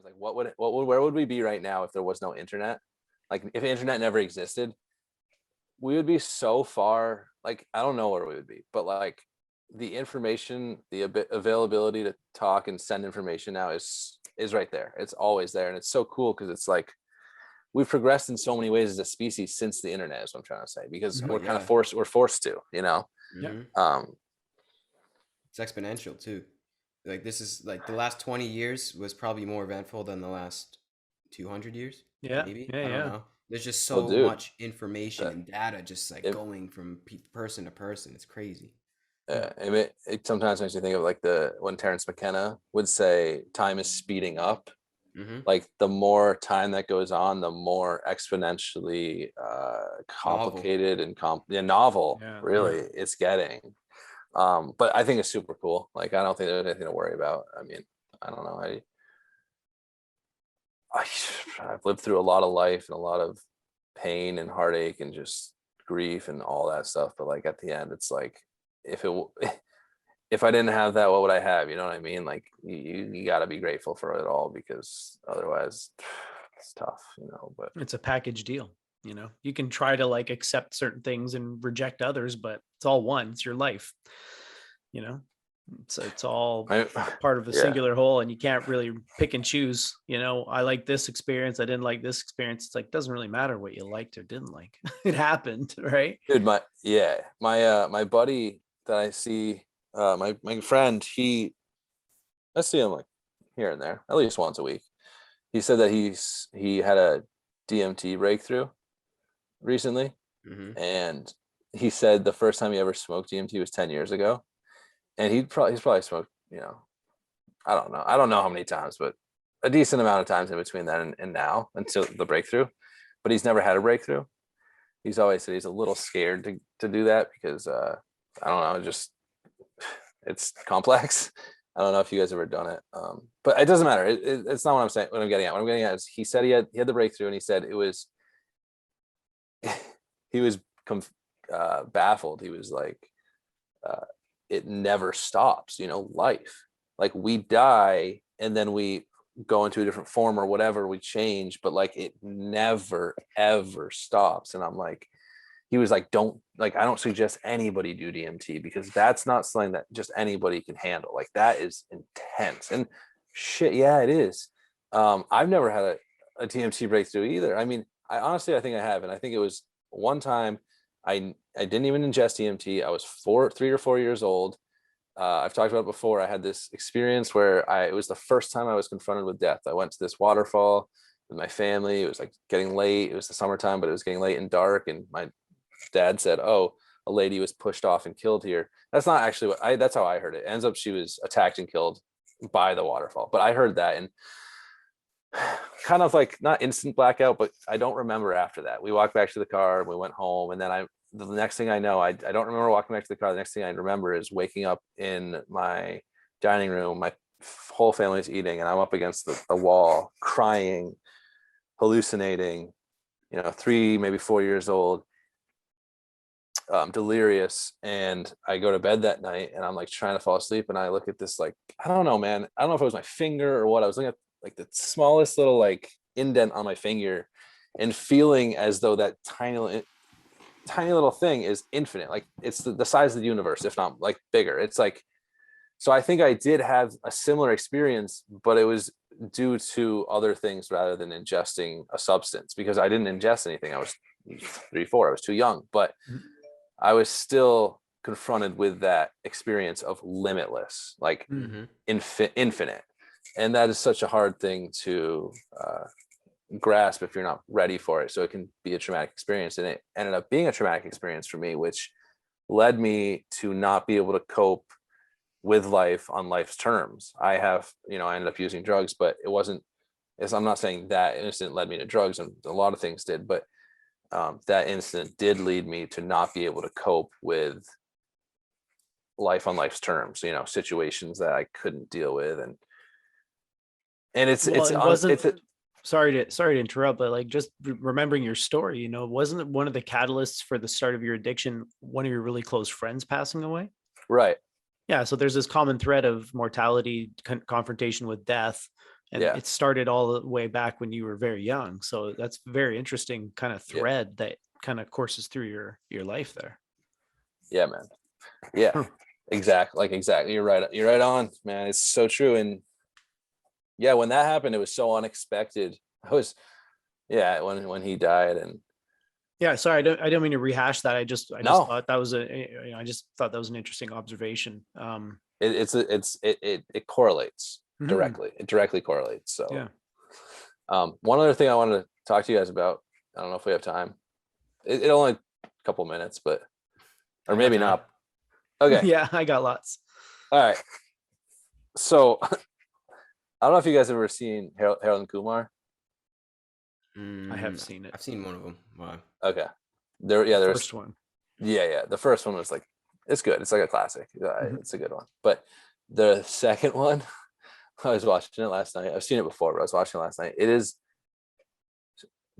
sometimes, like where would we be right now if there was no internet? Like if internet never existed, we would be so far, like I don't know where we would be, but like the information, the availability to talk and send information now is right there. It's always there, and it's so cool because it's like we've progressed in so many ways as a species since the internet, is what I'm trying to say, because Oh we're kind of yeah. forced to, you know. Yeah. Hmm. um It's exponential too. Like this is like the last 20 years was probably more eventful than the last 200 years, Yeah. maybe. Yeah. I don't Yeah. know. There's just well, so dude, much information that and data just like it, going from person to person. It's crazy. it sometimes makes me think of like the when Terrence McKenna would say time is speeding up. Hmm. Like the more time that goes on, the more exponentially Novel. complicated and novel Yeah. really it's getting. But I think it's super cool. Like I don't think there's anything to worry about. I mean, I don't know. I I've lived through a lot of life and a lot of pain and heartache and just grief and all that stuff. But like at the end, it's like if it if I didn't have that, what would I have? You know what I mean? Like you got to be grateful for it all, because otherwise it's tough, you know. But It's a package deal. You can try to like accept certain things and reject others, but it's all one. It's your life. You know, it's all I, part of a yeah, singular whole, and you can't really pick and choose. I like this experience. I didn't like this experience. It's like, doesn't really matter what you liked or didn't like. It happened, right? dude, my buddy that I see, my friend, I see him like here and there, at least once a week. He said that he had a DMT breakthrough recently, Hmm. and he said the first time he ever smoked DMT was 10 years ago, and he's probably smoked, you know, I don't know how many times, but a decent amount of times in between then and now until the breakthrough. But he's never had a breakthrough. He's always said he's a little scared to do that because I don't know, just it's complex. I don't know if you guys ever done it, but it doesn't matter. It's not what I'm saying. What I'm getting at. What I'm getting at is he said he had the breakthrough, and he said it was he was baffled. He was like, uh, it never stops. You know, life. Like we die and then we go into a different form or whatever. We change, but like it never ever stops. And I'm like, he was like, I don't suggest anybody do DMT because that's not something that just anybody can handle. Like that is intense and shit. Yeah, it is. I've never had a DMT breakthrough either. I mean, I think I have. And I think it was one time I didn't even ingest DMT. I was 3 or 4 years old. I've talked about it before. I had this experience where it was the first time I was confronted with death. I went to this waterfall with my family. It was like getting late. It was the summertime, but it was getting late and dark. And my dad said, "Oh, a lady was pushed off and killed here." That's not actually that's how I heard it. It ends up she was attacked and killed by the waterfall. But I heard that and kind of like not instant blackout, but I don't remember after that. We walked back to the car, we went home, and then the next thing I know, I don't remember walking back to the car. The next thing I remember is waking up in my dining room. My whole family's eating, and I'm up against the wall, crying, hallucinating, 3, maybe 4 years old, delirious. And I go to bed that night and I'm like trying to fall asleep. And I look at this, like, I don't know, man. I don't know if it was my finger or what. I was looking at like the smallest little like indent on my finger and feeling as though that tiny little thing is infinite. Like it's the size of the universe, if not like bigger. It's like, so I think I did have a similar experience, but it was due to other things rather than ingesting a substance, because I didn't ingest anything. I was 3, 4. I was too young, but I was still confronted with that experience of limitless, like Hmm. infinite. And that is such a hard thing to grasp if you're not ready for it. So it can be a traumatic experience. And it ended up being a traumatic experience for me, which led me to not be able to cope with life on life's terms. I ended up using drugs, but it wasn't, as I'm not saying that incident led me to drugs, and a lot of things did, but that incident did lead me to not be able to cope with life on life's terms, situations that I couldn't deal with. And Well, it wasn't. it's a, Sorry to interrupt, but like just remembering your story, wasn't it one of the catalysts for the start of your addiction, one of your really close friends passing away? right. Yeah, so there's this common thread of mortality, confrontation with death, And Yeah. it started all the way back when you were very young. So that's very interesting kind of thread that kind of courses through your life there. Yeah, man. Yeah, exactly. Exactly. You're right. You're right on, man. It's so true. And yeah, when that happened, it was so unexpected. When he died. And yeah, sorry, I don't mean to rehash that. I just No. thought that was I just thought that was an interesting observation. it correlates directly. It directly correlates. So yeah. One other thing I wanted to talk to you guys about. I don't know if we have time. It only a couple minutes, but or maybe not. Okay. Yeah, I got lots. All right. So I don't know if you guys have ever seen Harold and Kumar. I have seen it. I've seen one of them. Wow. Okay. There's first one. Yeah. The first one was like, it's good. It's like a classic. Mhm. It's a good one. But the second one, I was watching it last night. I've seen it before, but I was watching it last night. It is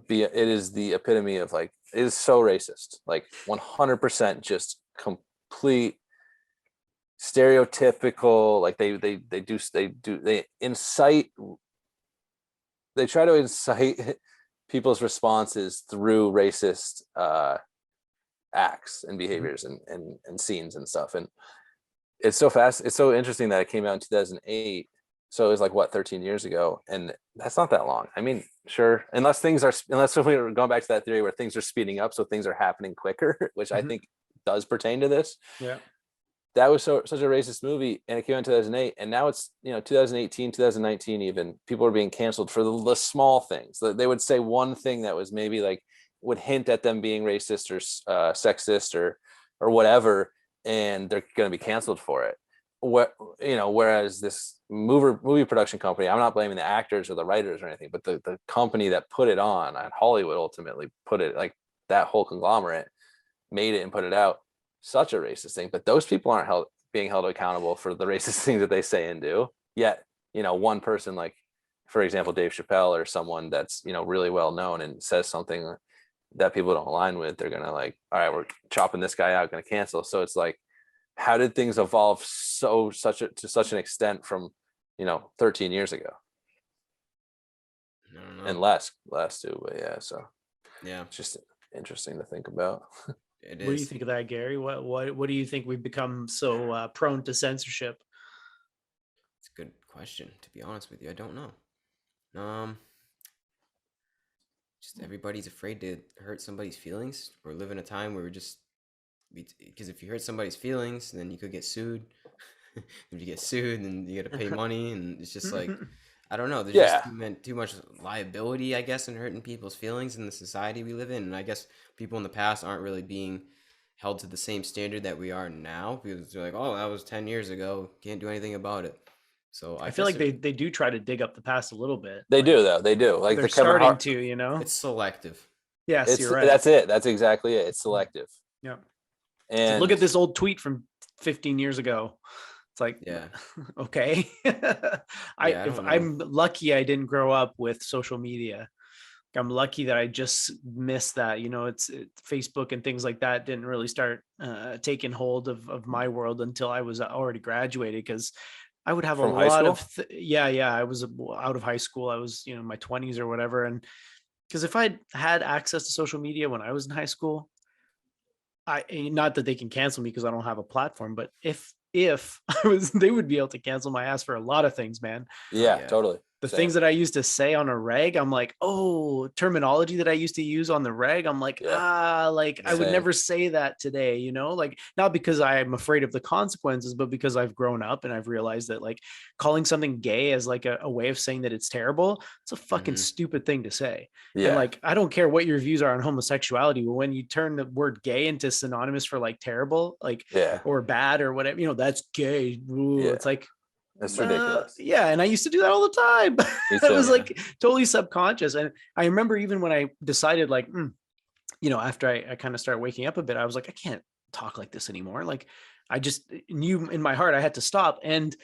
the epitome of like, it is so racist. Like 100% just complete stereotypical. Like they try to incite people's responses through racist acts and behaviors and scenes and stuff. And it's so interesting that it came out in 2008. So it was like, what, 13 years ago? And that's not that long. I mean, sure, unless we're going back to that theory where things are speeding up, so things are happening quicker, which I think does pertain to this. Yeah. That was such a racist movie, and it came out in 2008, and now it's 2018, 2019. Even people are being canceled for the small things. They would say one thing that was maybe like would hint at them being racist or sexist or whatever, and they're going to be canceled for it. Whereas this movie production company, I'm not blaming the actors or the writers or anything, but the company that put it on, and Hollywood ultimately put it, like that whole conglomerate made it and put it out. Such a racist thing, but those people aren't being held accountable for the racist things that they say and do. Yet, one person, like, for example, Dave Chappelle, or someone that's really well known and says something that people don't align with, they're gonna like, all right, we're chopping this guy out, gonna cancel. So it's like, how did things evolve to such an extent from 13 years ago? I don't know. And less too, but yeah. So yeah, it's just interesting to think about. It What do you is. think of that, Gary? What do you think we've become so prone to censorship? It's a good question. To be honest with you, I don't know. Just everybody's afraid to hurt somebody's feelings. We live in a time where because if you hurt somebody's feelings, then you could get sued. If you get sued, then you got to pay money, and it's just like, I don't know. There's just too much liability, I guess, in hurting people's feelings in the society we live in. And I guess people in the past aren't really being held to the same standard that we are now, because they're like, oh, that was 10 years ago. Can't do anything about it. So I feel like they do try to dig up the past a little bit. They do, though. They do. Like they're the Kevin starting Hart, to, it's selective. Yes, you're right. That's it. That's exactly it. It's selective. Yeah. And look at this old tweet from 15 years ago. It's like, yeah, okay. I'm lucky I didn't grow up with social media. I'm lucky that I just missed that. It's Facebook and things like that didn't really start taking hold of my world until I was already graduated, because I would have From a high lot school? of I was out of high school. I was in my 20s or whatever, and because if I had access to social media when I was in high school, not that they can cancel me because I don't have a platform, but if I was, they would be able to cancel my ass for a lot of things, man. Yeah, totally. The things that I used to say on a reg, I'm like, oh, terminology that I used to use on the reg, I'm like, I would never say that today, like, not because I'm afraid of the consequences, but because I've grown up and I've realized that, like, calling something gay as like a way of saying that it's terrible, it's a fucking stupid thing to say. Yeah. And like, I don't care what your views are on homosexuality, but when you turn the word gay into synonymous for like terrible, like, or bad or whatever, that's gay. Ooh, it's like, that's ridiculous. Yeah, and I used to do that all the time. It was like totally subconscious. And I remember even when I decided, like, after I kind of started waking up a bit, I was like, I can't talk like this anymore. Like, I just knew in my heart I had to stop. And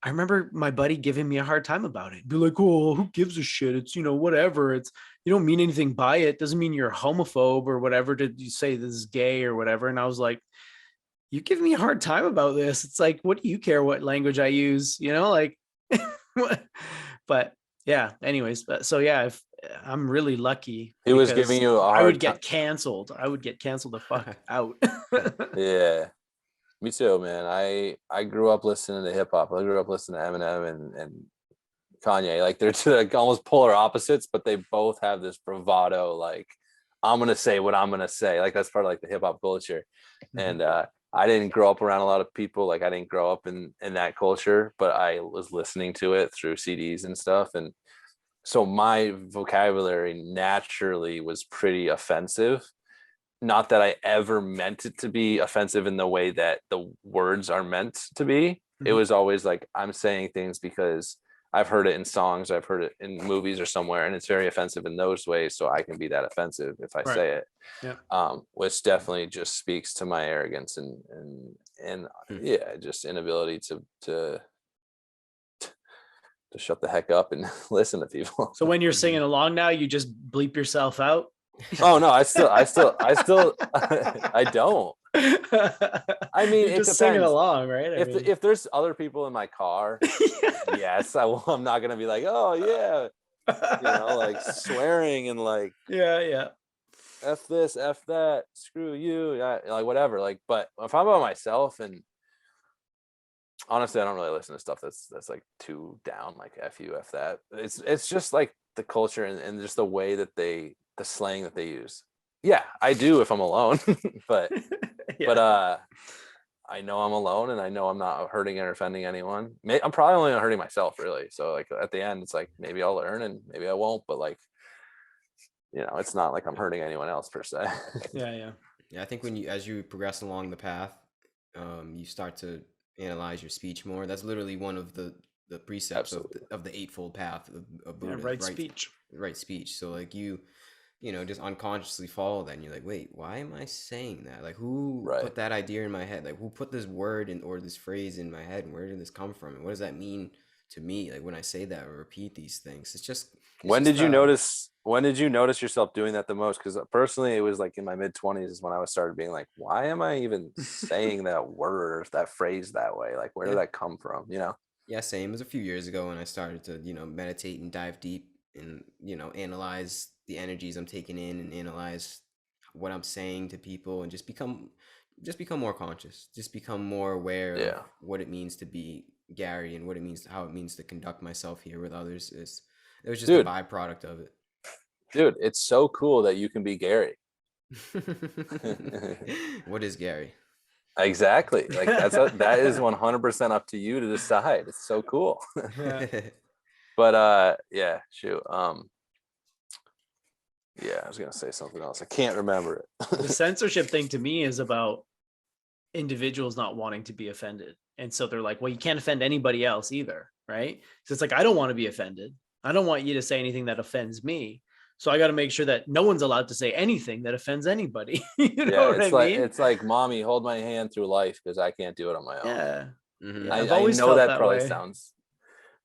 I remember my buddy giving me a hard time about it. Be like, oh, who gives a shit? It's, whatever. It's, you don't mean anything by it. Doesn't mean you're a homophobe or whatever. Did you say this is gay or whatever? And I was like, you give me a hard time about this. It's like, what do you care what language I use? Like, but yeah. Anyways, so yeah, if I'm really lucky He was giving because you a I would hard time. get canceled. I would get canceled the fuck out. Yeah, me too, man. I grew up listening to hip hop. I grew up listening to Eminem and Kanye. Like they're two, like almost polar opposites, but they both have this bravado. Like I'm gonna say what I'm gonna say. Like that's part of like the hip hop culture. And I didn't grow up around a lot of people. Like I didn't grow up in that culture, but I was listening to it through CDs and stuff. And so my vocabulary naturally was pretty offensive. Not that I ever meant it to be offensive in the way that the words are meant to be. It Mhm. was always like I'm saying things because I've heard it in songs, I've heard it in movies or somewhere, and it's very offensive in those ways. So I can be that offensive if I Right. say it. Yeah. Which definitely just speaks to my arrogance and yeah, just inability to shut the heck up and listen to people. So when you're singing along now, you just bleep yourself out. Oh no, I still I don't. I mean, You're it just singing depends. along, right? If there's other people in my car, yes, I'm not gonna be like, oh yeah, like swearing and like yeah. f this, f that, screw you, yeah, like whatever. Like, but if I'm by myself, and honestly, I don't really listen to stuff that's like too down, like f you, f that. It's just like the culture and just the way that the slang that they use. Yeah, I do if I'm alone, but Yeah. I know I'm alone and I know I'm not hurting or offending anyone. I'm probably only hurting myself, really. So like at the end, it's like maybe I'll learn and maybe I won't, but like it's not like I'm hurting anyone else per se. Yeah. Yeah, I think as you progress along the path, you start to analyze your speech more. That's literally one of the precepts of Absolutely. the eightfold path of Yeah, Buddha. right speech. Right speech. So like just unconsciously follow that, and you're like, wait, why am I saying that? Like, who Right. put that idea in my head? Like, who put this word in or this phrase in my head? And where did this come from? And what does that mean to me? Like when I say that or repeat these things, When did you notice yourself doing that the most? Because personally, it was like in my mid-20s is when I started being like, why am I even saying that word or that phrase that way? Like, where did that come from? Yeah, same. It was a few years ago when I started to, meditate and dive deep and, analyze the energies I'm taking in and analyze what I'm saying to people and just become more conscious, just become more aware of Yeah. what it means to be Gary and how it means to conduct myself here with others. It was just a Dude, byproduct of it. dude, it's so cool that you can be Gary. What is Gary? Exactly. Like that is 100% up to you to decide. It's so cool. Yeah. But yeah, shoot. Yeah, I was gonna say something else. I can't remember it. The censorship thing to me is about individuals not wanting to be offended. And so they're like, well, you can't offend anybody else either, right? So it's like, I don't want to be offended. I don't want you to say anything that offends me. So I got to make sure that no one's allowed to say anything that offends anybody. You know what I mean? It's like, mommy, hold my hand through life because I can't do it on my own. Yeah. Mhm. Yeah, I've I always know felt that that probably way.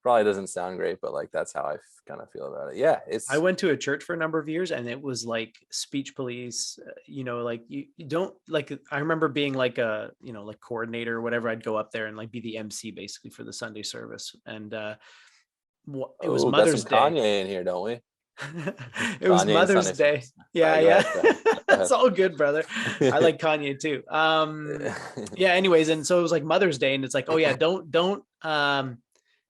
probably doesn't sound great, but like that's how I kind of feel about it. Yeah, I went to a church for a number of years and it was like speech police, like you don't like, I remember being like a, like coordinator or whatever. I'd go up there and like be the MC basically for the Sunday service. And it was got some Mother's Day. Kanye in here, don't we? It was Kanye and Mother's Sunday Day. service. Yeah, All right, yeah. go ahead. That's all good, brother. I like Kanye too. Yeah, anyways, and so it was like Mother's Day and it's like, oh yeah,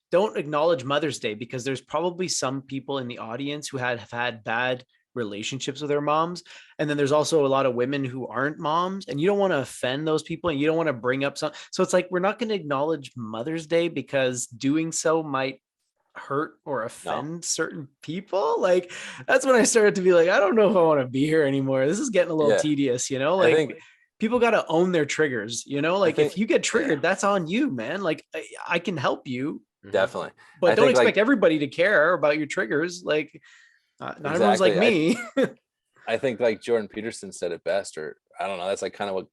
don't acknowledge Mother's Day because there's probably some people in the audience who have had bad relationships with their moms. And then there's also a lot of women who aren't moms and you don't want to offend those people and you don't want to bring up some. So it's like, we're not going to acknowledge Mother's Day because doing so might hurt or offend certain people. Like that's when I started to be like, I don't know if I want to be here anymore. This is getting a little tedious, I like think people got to own their triggers, like if you get triggered, yeah, that's on you, man. Like I can help you, definitely. but I don't think expect everybody to care about your triggers. Like not everyone's like me. I think like Jordan Peterson said it best, or I don't know. That's like kind of what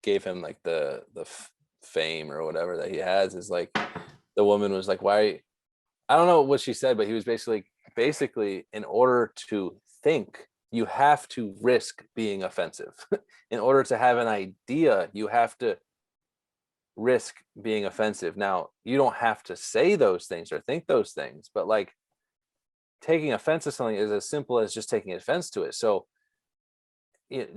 gave him like the fame or whatever that he has. Is like the woman was like, "Why?" I don't know what she said, but he was basically in order to think, you have to risk being offensive. In order to have an idea, you have to risk being offensive. Now, you don't have to say those things or think those things, but like taking offense to something is as simple as just taking offense to it. So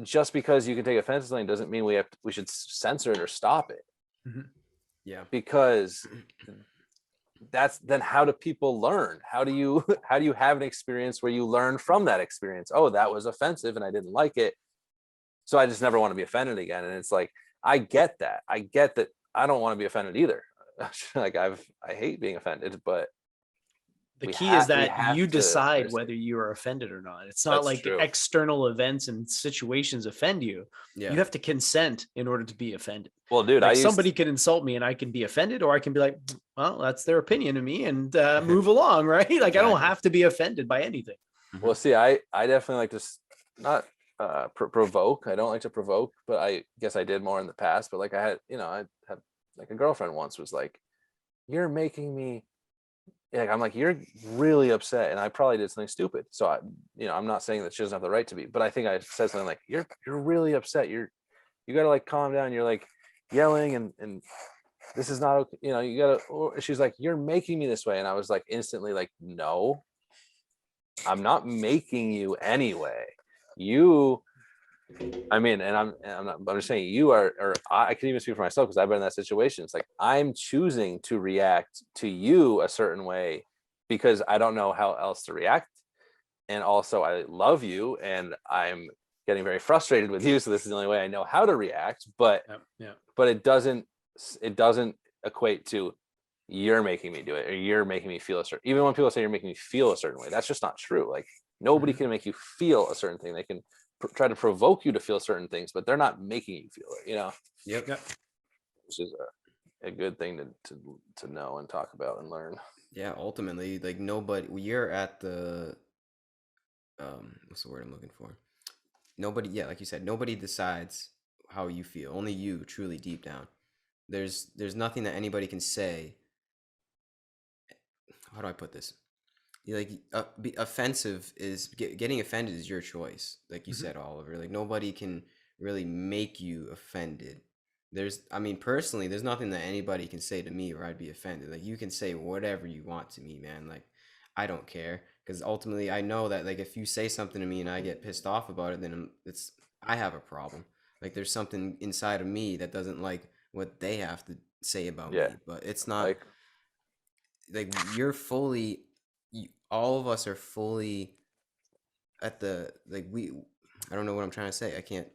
just because you can take offense to something doesn't mean we should censor it or stop it. Yeah. Because that's then how do people learn? How do you have an experience where you learn from that experience? Oh, that was offensive and I didn't like it, so I just never want to be offended again. And it's like, I get that. I don't want to be offended either. Like I hate being offended, but the key is that have you to decide understand. whether you are offended or not. It's not That's like true. external events and situations offend you. Yeah. You have to consent in order to be offended. Well, dude, like somebody can insult me and I can be offended, or I can be like, well, that's their opinion of me, and move along, right? Like, I don't have to be offended by anything. Well, see, I definitely like to not provoke. I don't like to provoke, but I guess I did more in the past. But like I had like a girlfriend once was like, you're making me, like, I'm like, you're really upset, and I probably did something stupid. So I'm not saying that she doesn't have the right to be, but I think I said something like, you're really upset. You gotta like calm down. You're like yelling and this is not okay. You gotta. She's like, you're making me this way, and I was like instantly like, no, I'm not making you anyway. I'm just saying you are, or I can even speak for myself because I've been in that situation. It's like, I'm choosing to react to you a certain way because I don't know how else to react. And also I love you and I'm getting very frustrated with you. So this is the only way I know how to react, but it doesn't equate to you're making me do it or you're making me feel a certain, even when people say you're making me feel a certain way, that's just not true. Like nobody can make you feel a certain thing. They can try to provoke you to feel certain things, but they're not making you feel it, Yep. Which is a good thing to know and talk about and learn. Yeah, ultimately, like nobody, you're at the what's the word I'm looking for? Nobody, yeah, like you said, nobody decides how you feel. Only you, truly deep down. There's nothing that anybody can say. How do I put this? Like be offensive is getting offended is your choice, like you said, Oliver. Like nobody can really make you offended. Personally, there's nothing that anybody can say to me where I'd be offended. Like you can say whatever you want to me, man. Like I don't care, because ultimately I know that like if you say something to me and I get pissed off about it, then I have a problem. Like there's something inside of me that doesn't like what they have to say about me, but it's not like you're fully. All of us are fully at the like I don't know what I'm trying to say. I can't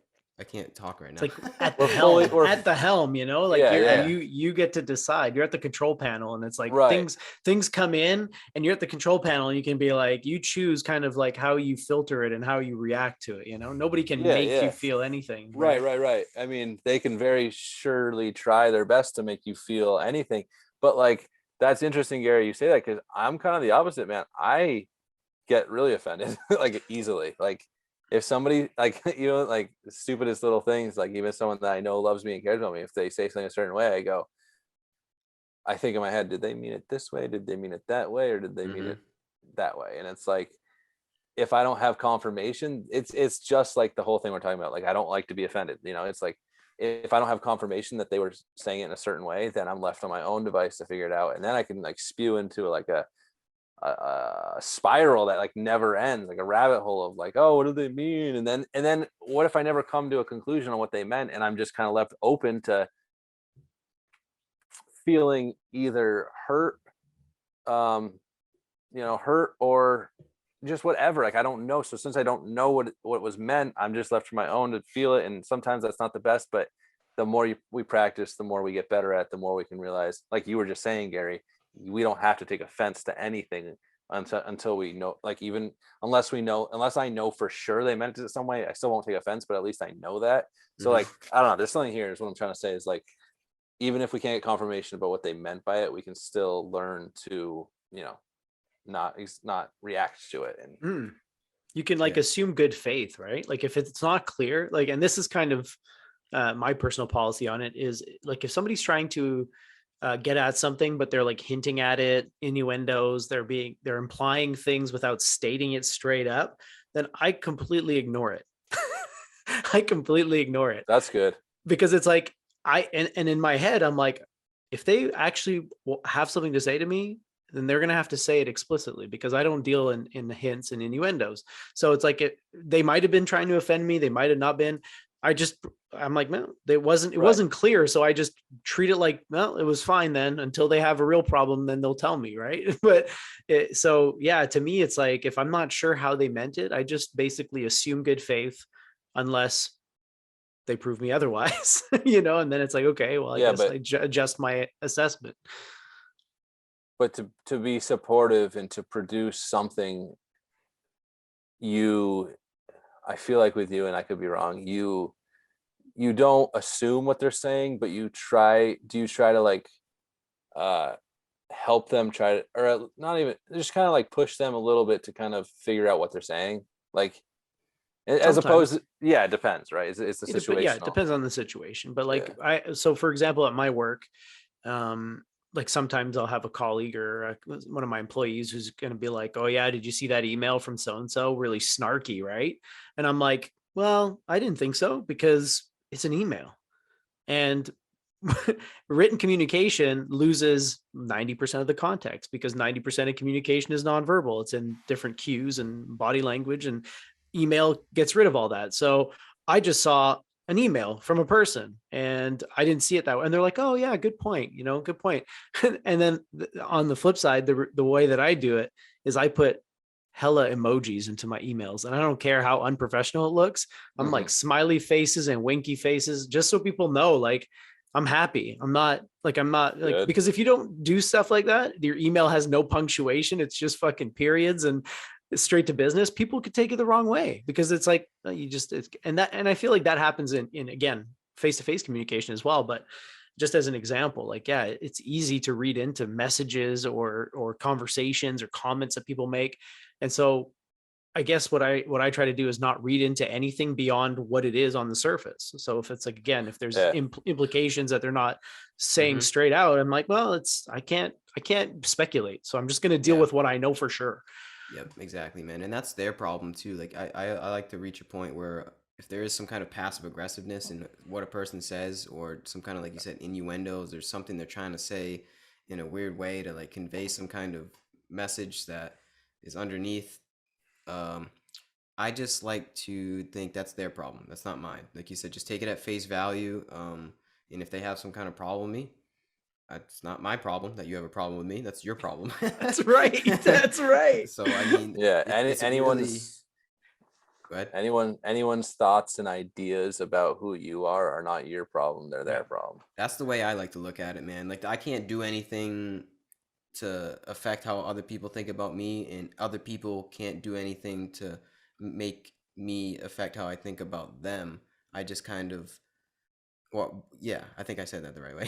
talk right now. It's like at the helm, at the helm, like you get to decide. You're at the control panel, and it's like things come in, and you're at the control panel, and you can be like, you choose kind of like how you filter it and how you react to it. Nobody can make you feel anything. Right. I mean, they can very surely try their best to make you feel anything, but like. That's interesting, Gary. You say that because I'm kind of the opposite, man. I get really offended like easily. Like if somebody like like the stupidest little things, like even someone that I know loves me and cares about me, if they say something a certain way, I think in my head, did they mean it this way? Did they mean it that way? Or did they mean it that way? And it's like, if I don't have confirmation, it's just like the whole thing we're talking about. Like I don't like to be offended. It's like, if I don't have confirmation that they were saying it in a certain way, then I'm left on my own device to figure it out. And then I can like spew into like a spiral that like never ends, like a rabbit hole of like, oh, what do they mean? And then what if I never come to a conclusion on what they meant? And I'm just kind of left open to feeling either hurt, hurt or just whatever. Like I don't know. So since I don't know what was meant, I'm just left to my own to feel it. And sometimes that's not the best, but the more we practice, the more we get better at, the more we can realize, like you were just saying, Gary, we don't have to take offense to anything until we know, like even unless I know for sure they meant it some way, I still won't take offense, but at least I know that. So like, I don't know, there's something here is what I'm trying to say is like, even if we can't get confirmation about what they meant by it, we can still learn to, not react to it. And you can like assume good faith, right? Like if it's not clear, like, and this is kind of my personal policy on it is like, if somebody's trying to get at something, but they're like hinting at it, innuendos, they're implying things without stating it straight up, then I completely ignore it. I completely ignore it. That's good. Because it's like, and in my head, I'm like, if they actually have something to say to me, then they're going to have to say it explicitly, because I don't deal in the hints and innuendos. So it's like they might have been trying to offend me. They might have not been. I'm like, no, it wasn't clear. So I just treat it like, well, it was fine then, until they have a real problem, then they'll tell me. Right. But so yeah, to me, it's like, if I'm not sure how they meant it, I just basically assume good faith unless they prove me otherwise, and then it's like, okay, well, I guess I adjust my assessment. But to be supportive and to produce something, I feel like with you, and I could be wrong, you don't assume what they're saying, but do you try to like help them or not even, just kind of like push them a little bit to kind of figure out what they're saying, like, as opposed to, it depends, right? It's the situation. Yeah, it depends on the situation. But like, so for example, at my work, like sometimes I'll have a colleague or one of my employees who's going to be like, oh yeah, did you see that email from so-and-so? Really snarky, right? And I'm like, well, I didn't think so, because it's an email. And written communication loses 90% of the context, because 90% of communication is nonverbal. It's in different cues and body language, and email gets rid of all that. So I just saw an email from a person and I didn't see it that way. And they're like, oh yeah, good point. Good point. And then on the flip side, the way that I do it is I put hella emojis into my emails, and I don't care how unprofessional it looks. I'm like smiley faces and winky faces, just so people know, like, I'm happy. I'm not like, because if you don't do stuff like that, your email has no punctuation. It's just fucking periods and straight to business. People could take it the wrong way, because it's like, and I feel like that happens in again, face-to-face communication as well. But just as an example, like, yeah, it's easy to read into messages or conversations or comments that people make. And so I guess what I try to do is not read into anything beyond what it is on the surface. So if it's like, again, if there's implications that they're not saying straight out, I'm like, well, I can't speculate. So I'm just going to deal with what I know for sure. Yep, exactly, man. And that's their problem too. Like I like to reach a point where if there is some kind of passive aggressiveness in what a person says, or some kind of, like you said, innuendos, or something they're trying to say in a weird way to like convey some kind of message that is underneath, I just like to think that's their problem. That's not mine. Like you said, just take it at face value. And if they have some kind of problem with me, it's not my problem that you have a problem with me. That's your problem. That's right. That's right. So I mean, anyone's thoughts and ideas about who you are not your problem. They're their problem. That's the way I like to look at it, man. Like, I can't do anything to affect how other people think about me, and other people can't do anything to make me affect how I think about them. I just kind of, well, yeah, I think I said that the right way.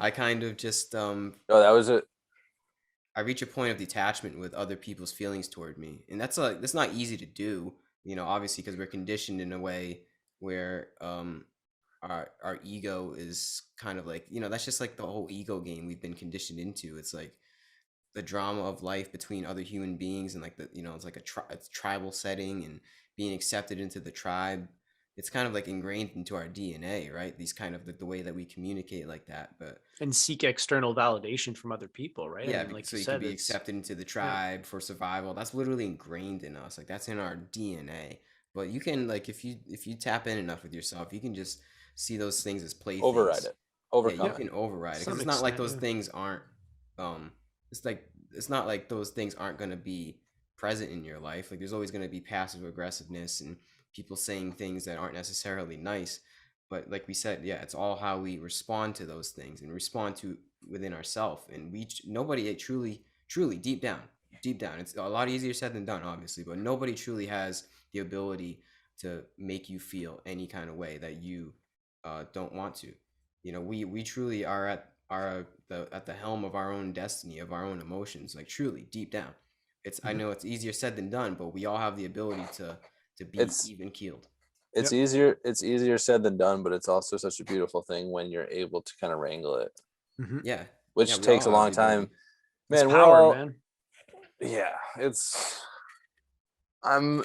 I kind of just that was it. I reach a point of detachment with other people's feelings toward me, and that's not easy to do, obviously, because we're conditioned in a way where our ego is kind of like, that's just like the whole ego game we've been conditioned into. It's like the drama of life between other human beings, and like it's like a tribal setting, and being accepted into the tribe. It's kind of like ingrained into our DNA, right? These kind of the way that we communicate like that, and seek external validation from other people, right? Yeah, like so you can be accepted into the tribe for survival. That's literally ingrained in us. Like, that's in our DNA. But you can, like, if you tap in enough with yourself, you can just see those things as playthings. Override it. You can override it, because it's not like those things aren't. It's not like those things aren't going to be present in your life. Like, there's always going to be passive aggressiveness and people saying things that aren't necessarily nice. But like we said, yeah, it's all how we respond to those things and respond to within ourselves. And nobody truly deep down, it's a lot easier said than done, obviously, but nobody truly has the ability to make you feel any kind of way that you don't want to. We truly are at the helm of our own destiny, of our own emotions, like truly deep down. I know it's easier said than done, but we all have the ability to be even keeled. It's easier said than done, but it's also such a beautiful thing when you're able to kind of wrangle it. Yeah. Which takes a long time. Man, man. Yeah, anyway,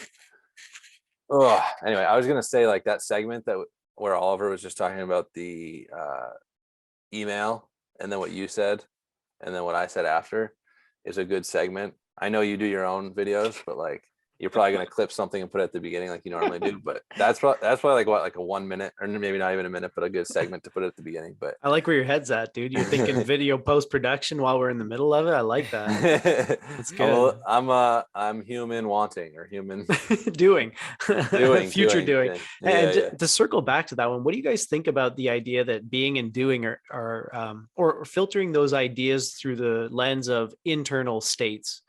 I was gonna say, like, that segment where Oliver was just talking about the email, and then what you said, and then what I said after is a good segment. I know you do your own videos, but like you're probably gonna clip something and put it at the beginning like you normally do. But that's probably like what, like a 1 minute, or maybe not even a minute, but a good segment to put it at the beginning. But I like where your head's at, dude. You're thinking video post-production while we're in the middle of it. I like that. That's good. I'm human wanting, or human doing future doing. Yeah, And yeah. to circle back to that one, what do you guys think about the idea that being and doing or filtering those ideas through the lens of internal states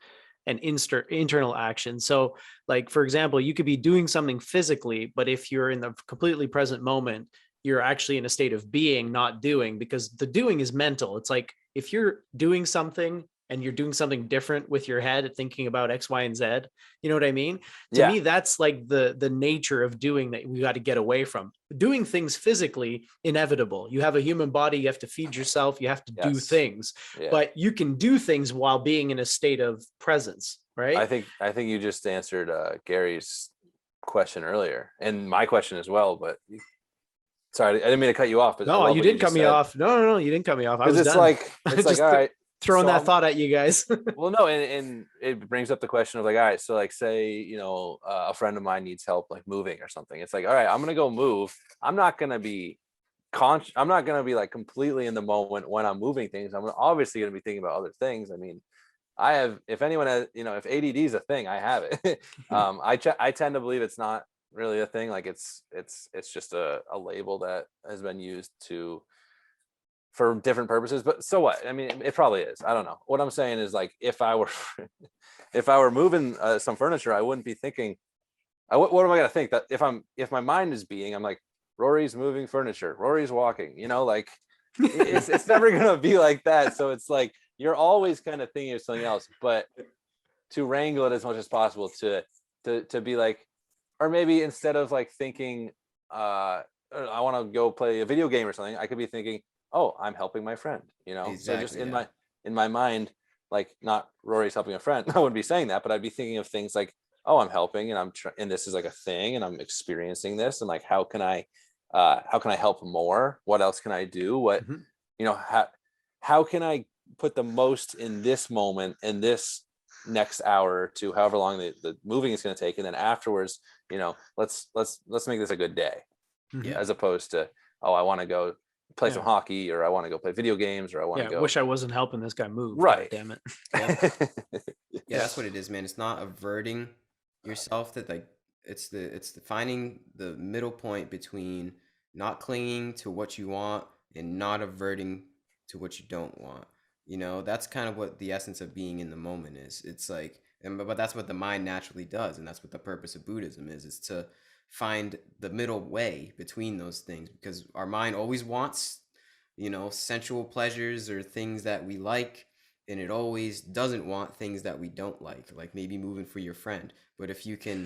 and internal action? So like, for example, you could be doing something physically, but if you're in the completely present moment, you're actually in a state of being, not doing, because the doing is mental. It's like if you're doing something and you're doing something different with your head, thinking about X, Y, and Z, you know what I mean? To me, that's like the nature of doing that we got to get away from. Doing things physically, inevitable. You have a human body, you have to feed yourself, you have to do things, but you can do things while being in a state of presence, right? I think you just answered Gary's question earlier, and my question as well, but sorry, I didn't mean to cut you off. But no, you didn't cut me off. No, you didn't cut me off. I was it's done. like all right, throwing that thought at you guys. Well, no, and it brings up the question of like, all right, so like, say a friend of mine needs help like moving or something. It's like, all right, I'm gonna go move. I'm not gonna be like completely in the moment when I'm moving things. I'm obviously gonna be thinking about other things. I mean, I have, if anyone has, if ADD is a thing, I have it. I tend to believe it's not really a thing. Like it's just a label that has been used for different purposes, but so what? I mean, it probably is. I don't know. What I'm saying is like, if I were moving some furniture, I wouldn't be thinking, what am I going to think? That if my mind is being, I'm like, Rory's moving furniture, Rory's walking, like it's never going to be like that. So it's like, you're always kind of thinking of something else, but to wrangle it as much as possible to be like, or maybe instead of like thinking, I want to go play a video game or something, I could be thinking, oh, I'm helping my friend, Exactly, so just in my mind, like, not Rory's helping a friend. I wouldn't be saying that, but I'd be thinking of things like, oh, I'm helping, and and this is like a thing, and I'm experiencing this, and like, how can I help more? What else can I do? What, how can I put the most in this moment, in this next hour to however long the moving is going to take, and then afterwards, let's make this a good day, as opposed to, oh, I want to go play some hockey, or I want to go play video games, or I want to go. Wish I wasn't helping this guy move. Right. God damn it. Yeah, that's what it is, man. It's not averting yourself. That like it's the finding the middle point between not clinging to what you want and not averting to what you don't want. That's kind of what the essence of being in the moment is. It's like, but that's what the mind naturally does, and that's what the purpose of Buddhism is to find the middle way between those things, because our mind always wants, sensual pleasures or things that we like, and it always doesn't want things that we don't like maybe moving for your friend. But if you can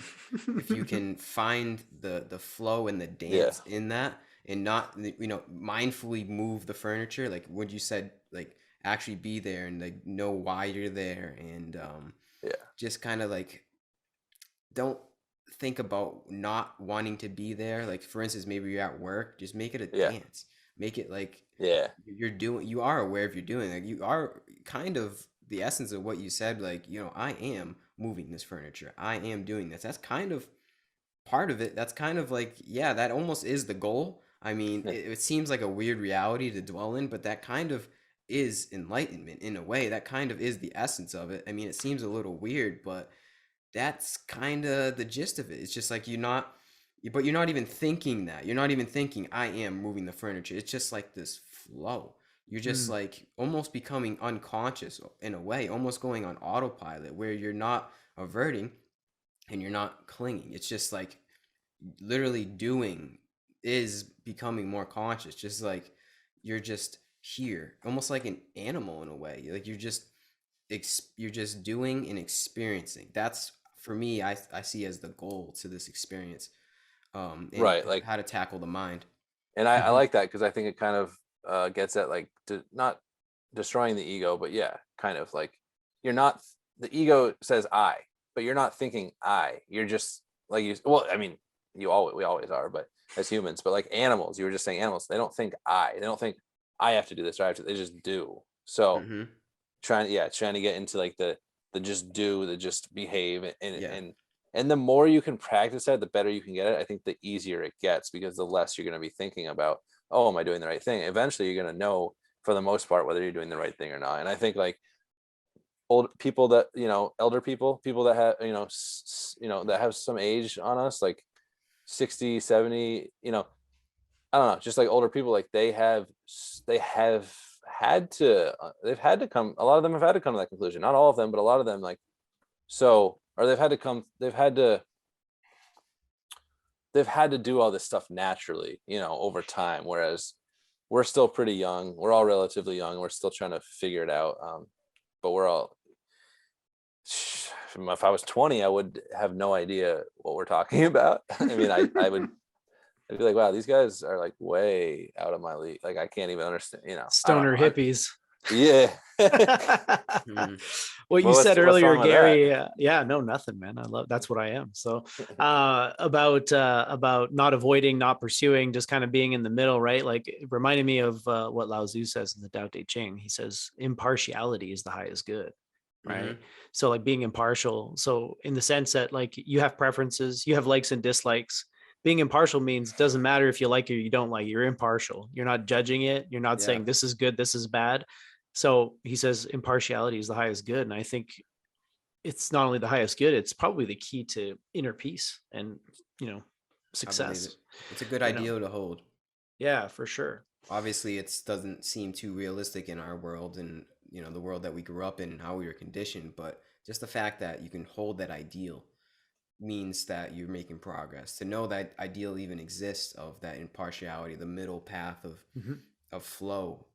find the flow and the dance in that, and not mindfully move the furniture, like what you said, like actually be there and like know why you're there, and just kind of like don't think about not wanting to be there. Like, for instance, maybe you're at work, just make it a dance. Make it like you are aware of you're doing, like you are kind of the essence of what you said, like, I am moving this furniture, I am doing this. That's kind of part of it. That's kind of like, that almost is the goal. I mean, it seems like a weird reality to dwell in, but that kind of is enlightenment in a way. That kind of is the essence of it. I mean, it seems a little weird, but that's kind of the gist of it. It's just like you're not even thinking that. You're not even thinking, I am moving the furniture. It's just like this flow. You're just like almost becoming unconscious in a way, almost going on autopilot, where you're not averting and you're not clinging. It's just like literally doing is becoming more conscious. Just like you're just here, almost like an animal in a way. Like you're just doing and experiencing. That's, for me, I see as the goal to this experience, right, like how to tackle the mind. And I like that, because I think it kind of gets at like not destroying the ego, but kind of like, you're not, the ego says I, but you're not thinking I. You're just like, I mean, we always are, but as humans. But like animals, you were just saying animals, they don't think I. They don't think I have to do this, or I have to. They just do. So trying to get into like the just do, the just behave, Yeah. and the more you can practice that, the better you can get it. I think the easier it gets, because the less you're going to be thinking about, oh, am I doing the right thing? Eventually you're going to know, for the most part, whether you're doing the right thing or not. And I think like old people that, elder people that have, that have some age on us, like 60, 70, I don't know, just like older people, like they have had to, they've had to come, a lot of them have had to come to that conclusion. Not all of them, but a lot of them, like, so, or they've had to do all this stuff naturally, over time. Whereas we're still pretty young. We're all relatively young. We're still trying to figure it out. But we're all, if I was 20, I would have no idea what we're talking about. I mean, I'd be like, wow, these guys are like way out of my league. Like, I can't even understand, I don't Stoner know. hippies. Yeah. What you Well, said what's earlier, wrong with Gary. Yeah, no, nothing, man. That's what I am. So, about not avoiding, not pursuing, just kind of being in the middle, right? Like, it reminded me of what Lao Tzu says in the Tao Te Ching. He says, impartiality is the highest good, right? So, like, being impartial. So, in the sense that, like, you have preferences, you have likes and dislikes. Being impartial means it doesn't matter if you like it or you don't like it. You're impartial. You're not judging it. You're not saying this is good, this is bad. So he says impartiality is the highest good. And I think it's not only the highest good, it's probably the key to inner peace and, success. It's a good ideal to hold. Yeah, for sure. Obviously, it doesn't seem too realistic in our world and, the world that we grew up in and how we were conditioned. But just the fact that you can hold that ideal means that you're making progress. To know that ideal even exists, of that impartiality, the middle path of flow,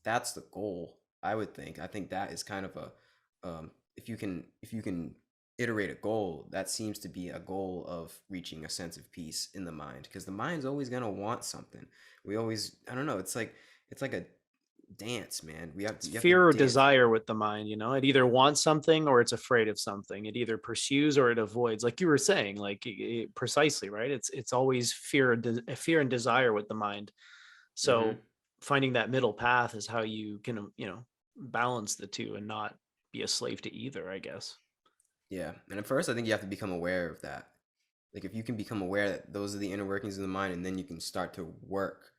that's the goal, I would think. I think that is kind of a, if you can iterate a goal, that seems to be a goal of reaching a sense of peace in the mind, because the mind's always going to want something. We always, I don't know, it's like a dance, man. You have fear or dance. desire with the mind, it either wants something or it's afraid of something. It either pursues or it avoids, like you were saying, like, precisely, right? It's always fear and desire with the mind. So finding that middle path is how you can, balance the two and not be a slave to either, I guess. Yeah. And at first, I think you have to become aware of that. Like, if you can become aware that those are the inner workings of the mind, and then you can start to work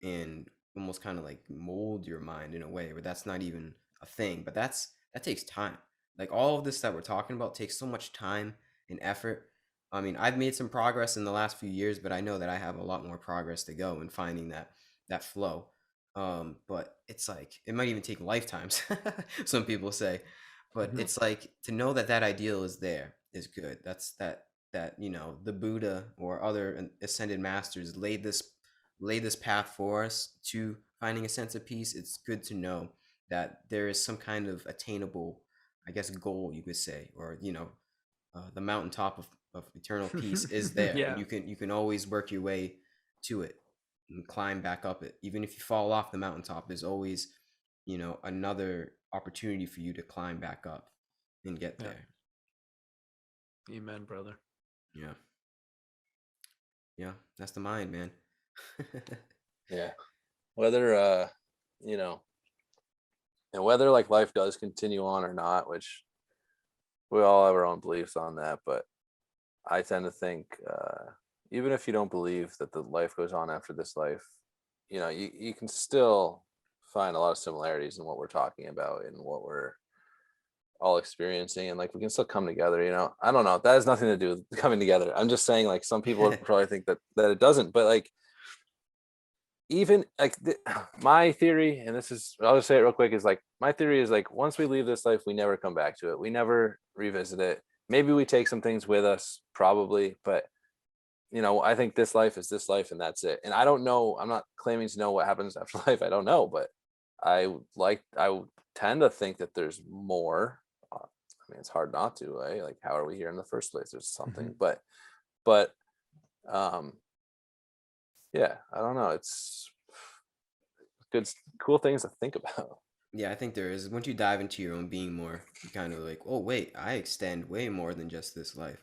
and almost kind of like mold your mind in a way where that's not even a thing. But that takes time. Like, all of this that we're talking about takes so much time and effort. I mean, I've made some progress in the last few years, but I know that I have a lot more progress to go in finding that flow. But it's like, it might even take lifetimes, some people say. But it's like, to know that ideal is there is good. That's that the Buddha or other ascended masters laid this path for us to finding a sense of peace. It's good to know that there is some kind of attainable, I guess, goal, you could say, or the mountaintop of eternal peace is there. Yeah. And you can always work your way to it and climb back up it. Even if you fall off the mountaintop, there's always another opportunity for you to climb back up and get there. Amen, brother. Yeah, that's the mind, man. Yeah. Whether and whether like life does continue on or not, which we all have our own beliefs on that, but I tend to think, even if you don't believe that the life goes on after this life, you can still find a lot of similarities in what we're talking about and what we're all experiencing, and like we can still come together. I don't know, that has nothing to do with coming together. I'm just saying, like, some people probably think that it doesn't, but like, even like my theory, and I'll just say it real quick, is like, my theory is like, once we leave this life, we never come back to it. We never revisit it. Maybe we take some things with us, probably, but I think this life is this life and that's it. And I don't know, I'm not claiming to know what happens after life. I don't know, but I tend to think that there's more. I mean, it's hard not to, right? Like, how are we here in the first place? There's something, but yeah, I don't know. It's good, cool things to think about. Yeah, I think there is. Once you dive into your own being more, you kind of like, oh wait, I extend way more than just this life.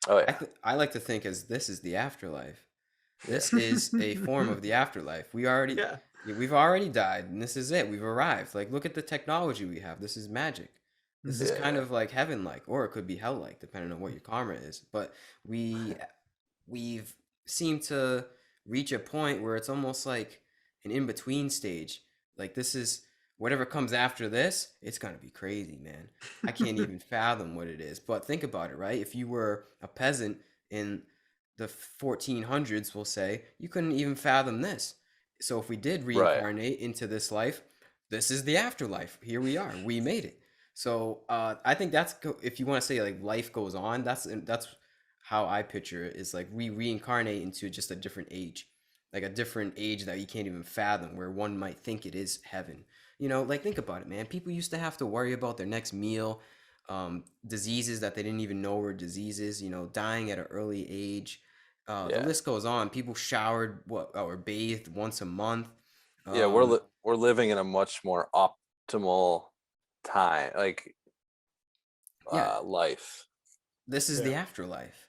Oh yeah. I like to think as this is the afterlife. This is a form of the afterlife. We already, Yeah, we've already died, and this is it. We've arrived. Like, look at the technology we have. This is magic. This is kind Yeah, of like heaven-like, or it could be hell-like, depending on what your karma is. But we we've seemed to reach a point where it's almost like an in-between stage. Like, this is whatever comes after this, it's gonna be crazy, man. I can't even fathom what it is. But think about it, right? If you were a peasant in the 1400s, we'll say, you couldn't even fathom this. So if we did right. reincarnate into this life, this is the afterlife. Here we are. We made it. So I think if you want to say like life goes on, that's how I picture it. Is like we reincarnate into just a different age, like a different age that you can't even fathom, where one might think it is heaven. Like think about it, man. People used to have to worry about their next meal, diseases that they didn't even know were diseases. Dying at an early age. The Yeah, list goes on. People showered or bathed once a month. yeah. Um, We're living in a much more optimal time, like yeah, life. this is the Yeah. afterlife.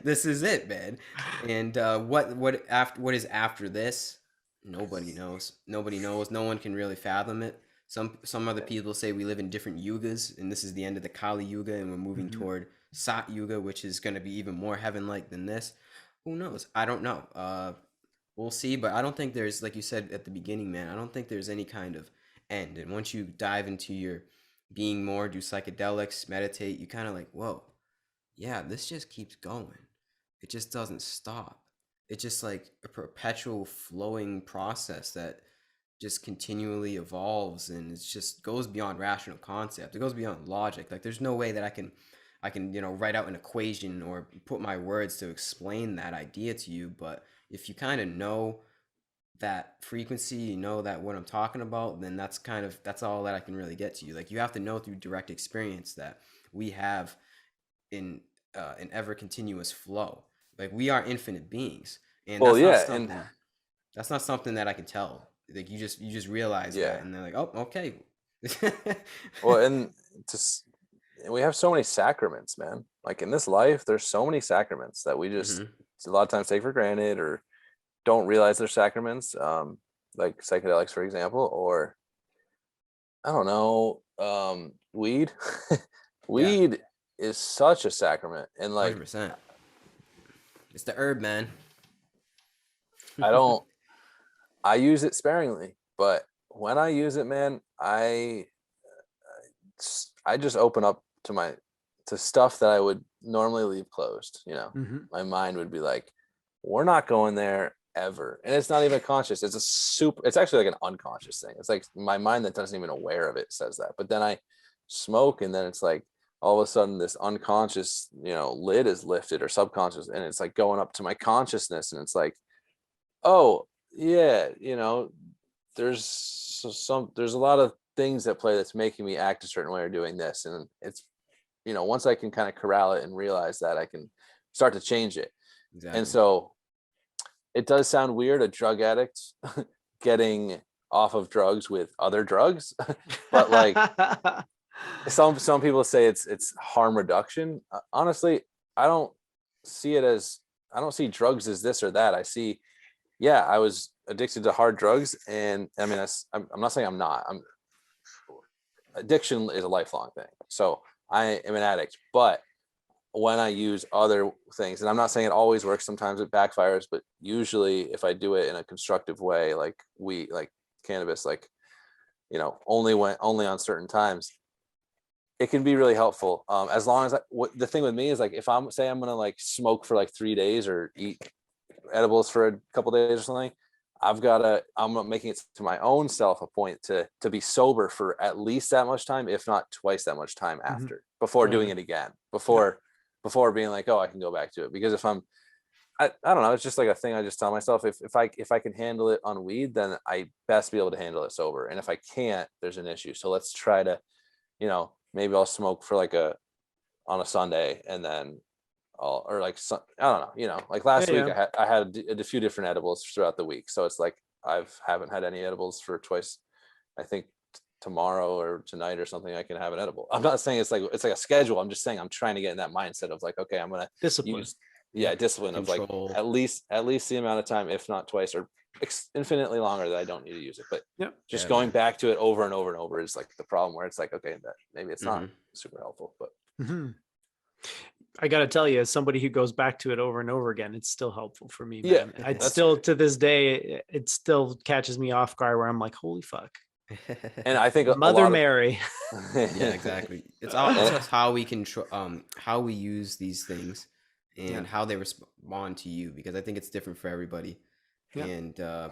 This is it, man. And what is after this? Nobody knows. Nobody knows. No one can really fathom it. Some other Yeah. people say we live in different yugas, and this is the end of the Kali Yuga, and we're moving Mhm. toward Sat Yuga, which is going to be even more heaven-like than this. Who knows? I don't know. We'll see, but I don't think there's, like you said at the beginning, man. I don't think there's any kind of end. And once you dive into your being more, do psychedelics, meditate, you kind of like, whoa, yeah, this just keeps going. It just doesn't stop. It's just like a perpetual flowing process that just continually evolves, and it just goes beyond rational concept. It goes beyond logic. Like there's no way that I can write out an equation or put my words to explain that idea to you, but if you kind of know that frequency, that what I'm talking about, then that's all that I can really get to you. Like you have to know through direct experience that we have in an ever continuous flow. Like we are infinite beings, and Well, that's not yeah, and something that I can tell. Like you just realize that, yeah. and they're like, oh, okay. Well, and just we have so many sacraments, man. Like in this life, there's so many sacraments that we just Hmm. a lot of times take for granted or don't realize they're sacraments. Like psychedelics, for example, or I don't know, weed. Yeah, Weed is such a sacrament, and like 100%. It's the herb, man. I don't, I use it sparingly, but when I use it, man, I just open up to stuff that I would normally leave closed. Mhm. My mind would be like, we're not going there ever, and it's not even conscious. It's actually like an unconscious thing. It's like my mind that doesn't even aware of it says that, but then I smoke, and then it's like all of a sudden this unconscious lid is lifted or subconscious, and it's like going up to my consciousness, and it's like, oh yeah, there's a lot of things at play that's making me act a certain way or doing this, and it's once I can kind of corral it and realize that, I can start to change it. And Exactly. so it does sound weird, a drug addict getting off of drugs with other drugs, but like some people say it's harm reduction. Honestly, I don't see it as, I don't see drugs as this or that. I see, yeah, I was addicted to hard drugs, and I mean I'm not saying I'm not. Addiction is a lifelong thing. So I am an addict, but when I use other things, and I'm not saying it always works, sometimes it backfires, but usually if I do it in a constructive way, like cannabis, like, only on certain times, it can be really helpful. As long as what the thing with me is, like, if I'm going to like smoke for like 3 days or eat edibles for a couple days or something, I'm making it to my own self a point to be sober for at least that much time, if not twice that much time Mhm. after, before Oh, doing yeah. it again, Yeah. before being like, oh, I can go back to it. Because if I don't know, it's just like a thing I just tell myself, if I can handle it on weed, then I best be able to handle it sober. And if I can't, there's an issue. So let's try to, maybe I'll smoke for like on a Sunday, and then or like I don't know, like Yeah, last week yeah. I had a few different edibles throughout the week. So it's like haven't had any edibles for twice. I think tomorrow or tonight or something I can have an edible. I'm not saying it's like a schedule. I'm just saying I'm trying to get in that mindset of like, okay, I'm gonna Discipline. use discipline of like Control. at least the amount of time, if not twice or infinitely longer, that I don't need to use it. But just Yeah, going man. back to it over and over and over is like the problem, where it's like, okay, that maybe it's not Mhm. super helpful, but I got to tell you, as somebody who goes back to it over and over again, it's still helpful for me, yeah, man. It's that's still to this day, it still catches me off guard where I'm like, holy fuck, and I think a Mother lot Mary. Yeah, exactly. It's all it's just how we control how we use these things and how they respond to you, because I think it's different for everybody. Yeah. And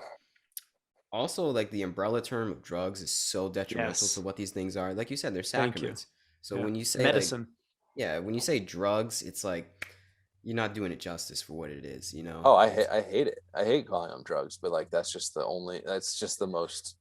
also, like, the umbrella term of drugs is so detrimental Yes. to what these things are. Like you said, they're Thank you. sacraments. So Yeah. when you say Medicine. when you say drugs, it's like you're not doing it justice for what it is, you know? Oh, I hate it. I hate calling them drugs, but like that's just the most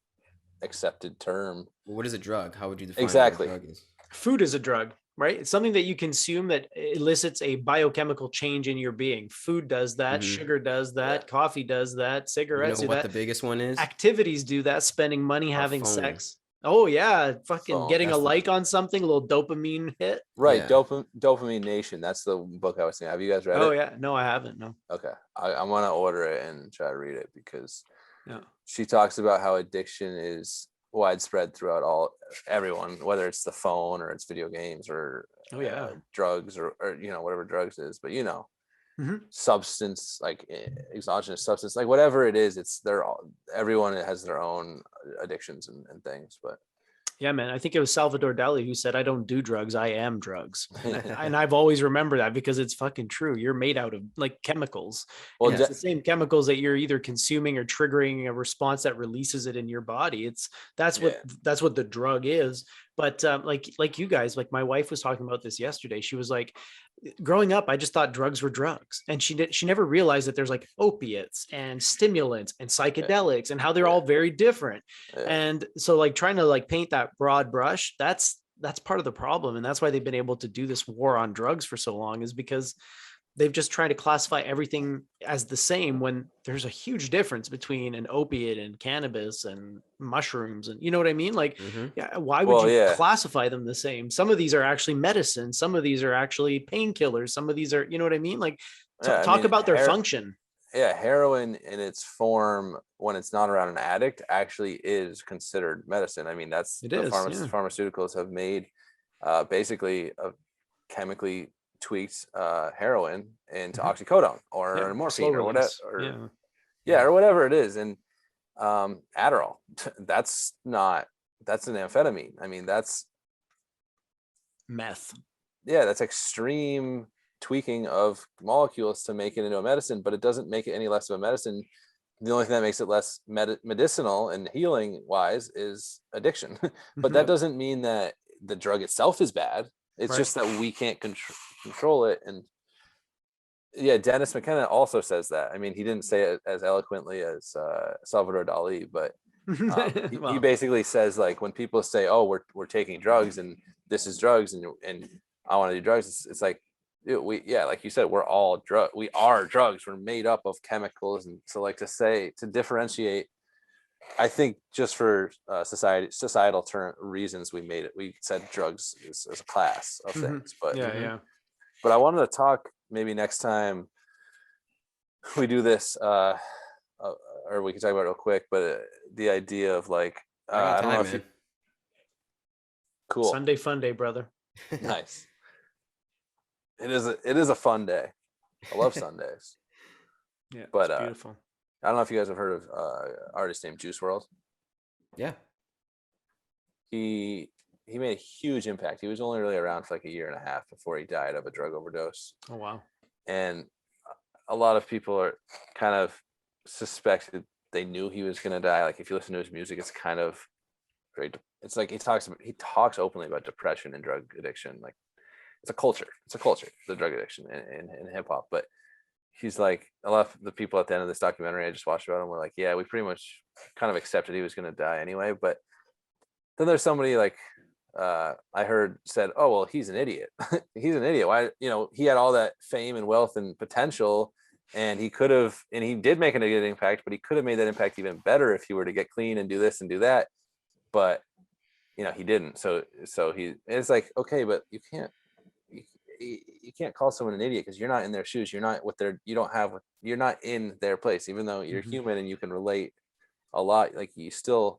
accepted term. Well, what is a drug? How would you define Exactly. what a drug is? Food is a drug, right? It's something that you consume that elicits a biochemical change in your being. Food does that, Mhm. sugar does that, coffee does that, You know cigarettes do what that. the biggest one is? Activities do that, spending money, Our having phone. sex. Oh yeah, fucking Phone. getting That's a the like on something, a little dopamine hit. Right. Yeah. Dopamine Nation. That's the book I was saying. Have you guys read Oh it? yeah, no, I haven't. No. Okay. I'm going to order it and try to read it, because Yeah. she talks about how addiction is widespread throughout everyone, whether it's the phone or it's video games or Oh yeah. drugs or whatever drugs is, but Mhm. substance, like exogenous substance, like whatever it is, everyone has their own addictions and things. But Yeah, man. I think it was Salvador Dali who said, "I don't do drugs. I am drugs." And I've always remembered that because it's fucking true. You're made out of like chemicals, well, and it's the same chemicals that you're either consuming or triggering a response that releases it in your body. That's what the drug is. But like you guys, like my wife was talking about this yesterday. She was like, growing up, I just thought drugs were drugs, and she never realized that there's like opiates and stimulants and psychedelics and how they're all very different. And so like trying to like paint that broad brush, that's part of the problem, and that's why they've been able to do this war on drugs for so long, is because they've just tried to classify everything as the same when there's a huge difference between an opiate and cannabis and mushrooms, and you know what I mean? Like, Mhm. yeah, why would you classify them the same? Some of these are actually medicine, some of these are actually painkillers, some of these are, you know what I mean? Like, talk about their function. Yeah, heroin in its form, when it's not around an addict, actually is considered medicine. I mean, that's pharmaceuticals have made basically a chemically tweaked heroin into oxycodone or morphine or whatever, or whatever it is. And Adderall, that's an amphetamine. I mean, that's meth. Yeah, that's extreme tweaking of molecules to make it into a medicine, but it doesn't make it any less of a medicine. The only thing that makes it less medicinal and healing wise is addiction. But that doesn't mean that the drug itself is bad. It's just that we can't control it. And yeah, Dennis McKenna also says that. I mean, he didn't say it as eloquently as Salvador Dali, but he basically says, like, when people say, "Oh, we're taking drugs and this is drugs and I want to do drugs," it's like, like you said, we are drugs. We're made up of chemicals. And so, like, to differentiate, I think just for societal reasons, we said drugs as a class of things. But but I wanted to talk maybe next time we do this, or we can talk about it real quick, but the idea of like, I don't know if cool. Sunday fun day, brother. Nice. It is a fun day. I love Sundays. Yeah, but it's beautiful. I don't know if you guys have heard of an artist named Juice WRLD. Yeah. He made a huge impact. He was only really around for like a year and a half before he died of a drug overdose. Oh wow. And a lot of people are kind of suspected they knew he was going to die. Like, if you listen to his music, it's kind of it's like he talks openly about depression and drug addiction. Like, it's a culture, the drug addiction in hip hop. But he's like, a lot of the people at the end of this documentary I just watched about him were like, yeah, we pretty much kind of accepted he was going to die anyway. But then there's somebody like, I heard said, "Oh, well, he's an idiot." He's an idiot. Why? He had all that fame and wealth and potential, and he did make a good impact, but he could have made that impact even better if he were to get clean and do this and do that. But he didn't. So it's like, okay, but you can't. you can't call someone an idiot because you're not in their shoes. You're not what they're, you're not in their place, even though you're human and you can relate a lot. Like you're still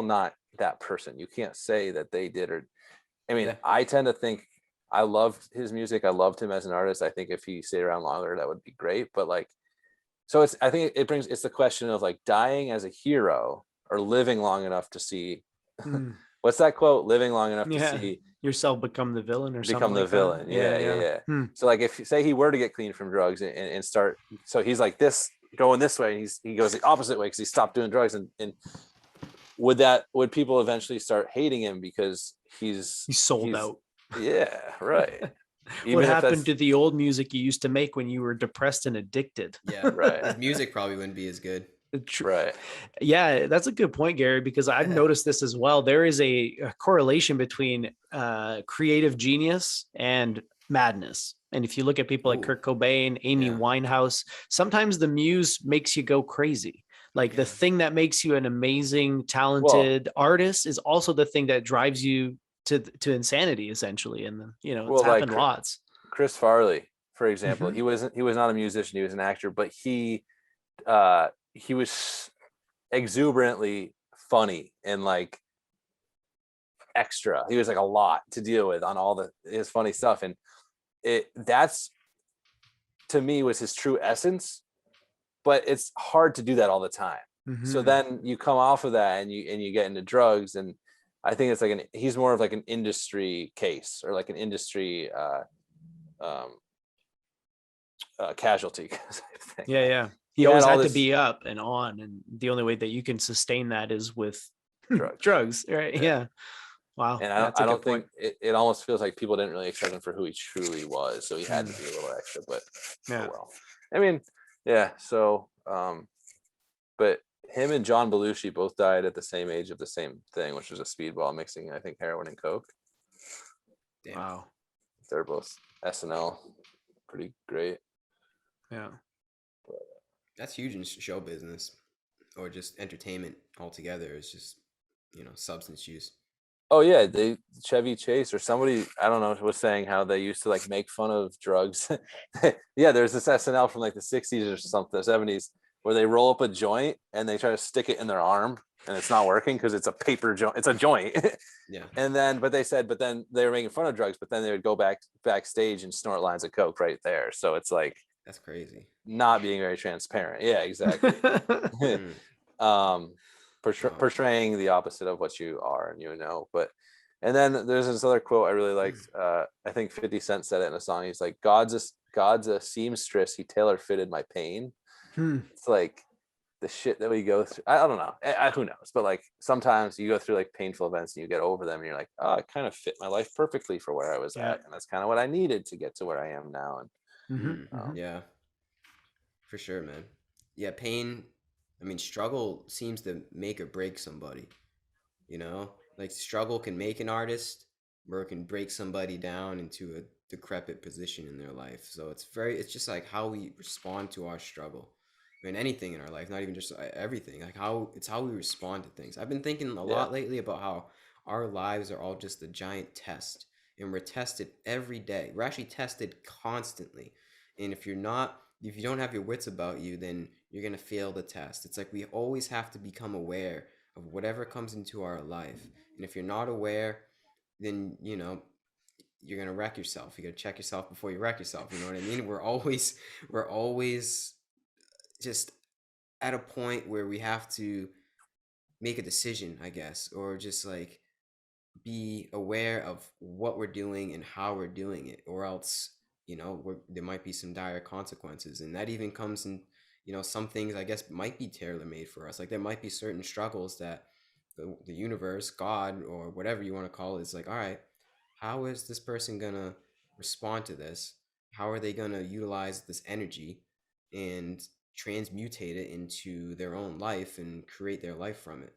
not that person. You can't say that they did, or I mean, I tend to think I loved his music. I loved him as an artist. I think if he stayed around longer, that would be great. But like, so I think it's the question of like dying as a hero or living long enough to see, what's that quote? Living long enough to see yourself become the villain or become something the like villain. that. Yeah. So like if say he were to get clean from drugs and start, so he's like this going this way, and he goes the opposite way because he stopped doing drugs, and would people eventually start hating him because he's sold out? Yeah, right. What happened to the old music you used to make when you were depressed and addicted? Yeah, right. His music probably wouldn't be as good. Right. Yeah, that's a good point, Gary, because I've noticed this as well. There is a correlation between creative genius and madness. And if you look at people like Kurt Cobain, Amy Winehouse, sometimes the muse makes you go crazy. Like the thing that makes you an amazing, talented artist is also the thing that drives you to insanity, essentially. And it's happened lots. Chris Farley, for example, he was not a musician, he was an actor, but he was exuberantly funny and like extra. He was like a lot to deal with on all his funny stuff, and that's to me was his true essence. But it's hard to do that all the time. So then you come off of that and you get into drugs, and I think it's like he's more of like an industry case or like an industry casualty. Yeah. He always had to be up and on, and the only way that you can sustain that is with drugs, right? Yeah. Wow. And I don't think it almost feels like people didn't really accept him for who he truly was, so he had to be a little extra. But well, I mean, yeah. So, but him and John Belushi both died at the same age of the same thing, which was a speedball mixing, I think, heroin and coke. Damn. Wow. They're both SNL, pretty great. Yeah. That's huge in show business or just entertainment altogether. It's just, substance use. Oh yeah, Chevy Chase or somebody, I don't know, was saying how they used to like make fun of drugs. Yeah, there's this SNL from like the 60s or something, the 70s, where they roll up a joint and they try to stick it in their arm and it's not working because it's a paper joint. It's a joint. Yeah. And then they were making fun of drugs, but then they would go backstage and snort lines of coke right there. So it's like, that's crazy. Not being very transparent. Yeah, exactly. Portraying the opposite of what you are, and and then there's this other quote I really liked. I think 50 Cent said it in a song. He's like, God's a seamstress, he tailor fitted my pain. It's like the shit that we go through. I don't know. Who knows? But like sometimes you go through like painful events and you get over them and you're like, oh, I kind of fit my life perfectly for where I was at. And that's kind of what I needed to get to where I am now. And yeah, for sure, man. Yeah, pain. I mean, struggle seems to make or break somebody. Like struggle can make an artist, or it can break somebody down into a decrepit position in their life. So it's just like how we respond to our struggle. I mean, anything in our life, not even just everything. Like how we respond to things. I've been thinking a lot lately about how our lives are all just a giant test, and we're tested every day. We're actually tested constantly, and if you don't have your wits about you, then you're going to fail the test. It's like we always have to become aware of whatever comes into our life. And if you're not aware, then, you're going to wreck yourself. You got to check yourself before you wreck yourself. You know what I mean? We're always just at a point where we have to make a decision, I guess, or just like be aware of what we're doing and how we're doing it, or else there might be some dire consequences. And that even comes in, some things I guess might be tailor-made for us. Like there might be certain struggles that the universe, God, or whatever you want to call it, is like, all right, how is this person gonna respond to this? How are they gonna utilize this energy and transmutate it into their own life and create their life from it?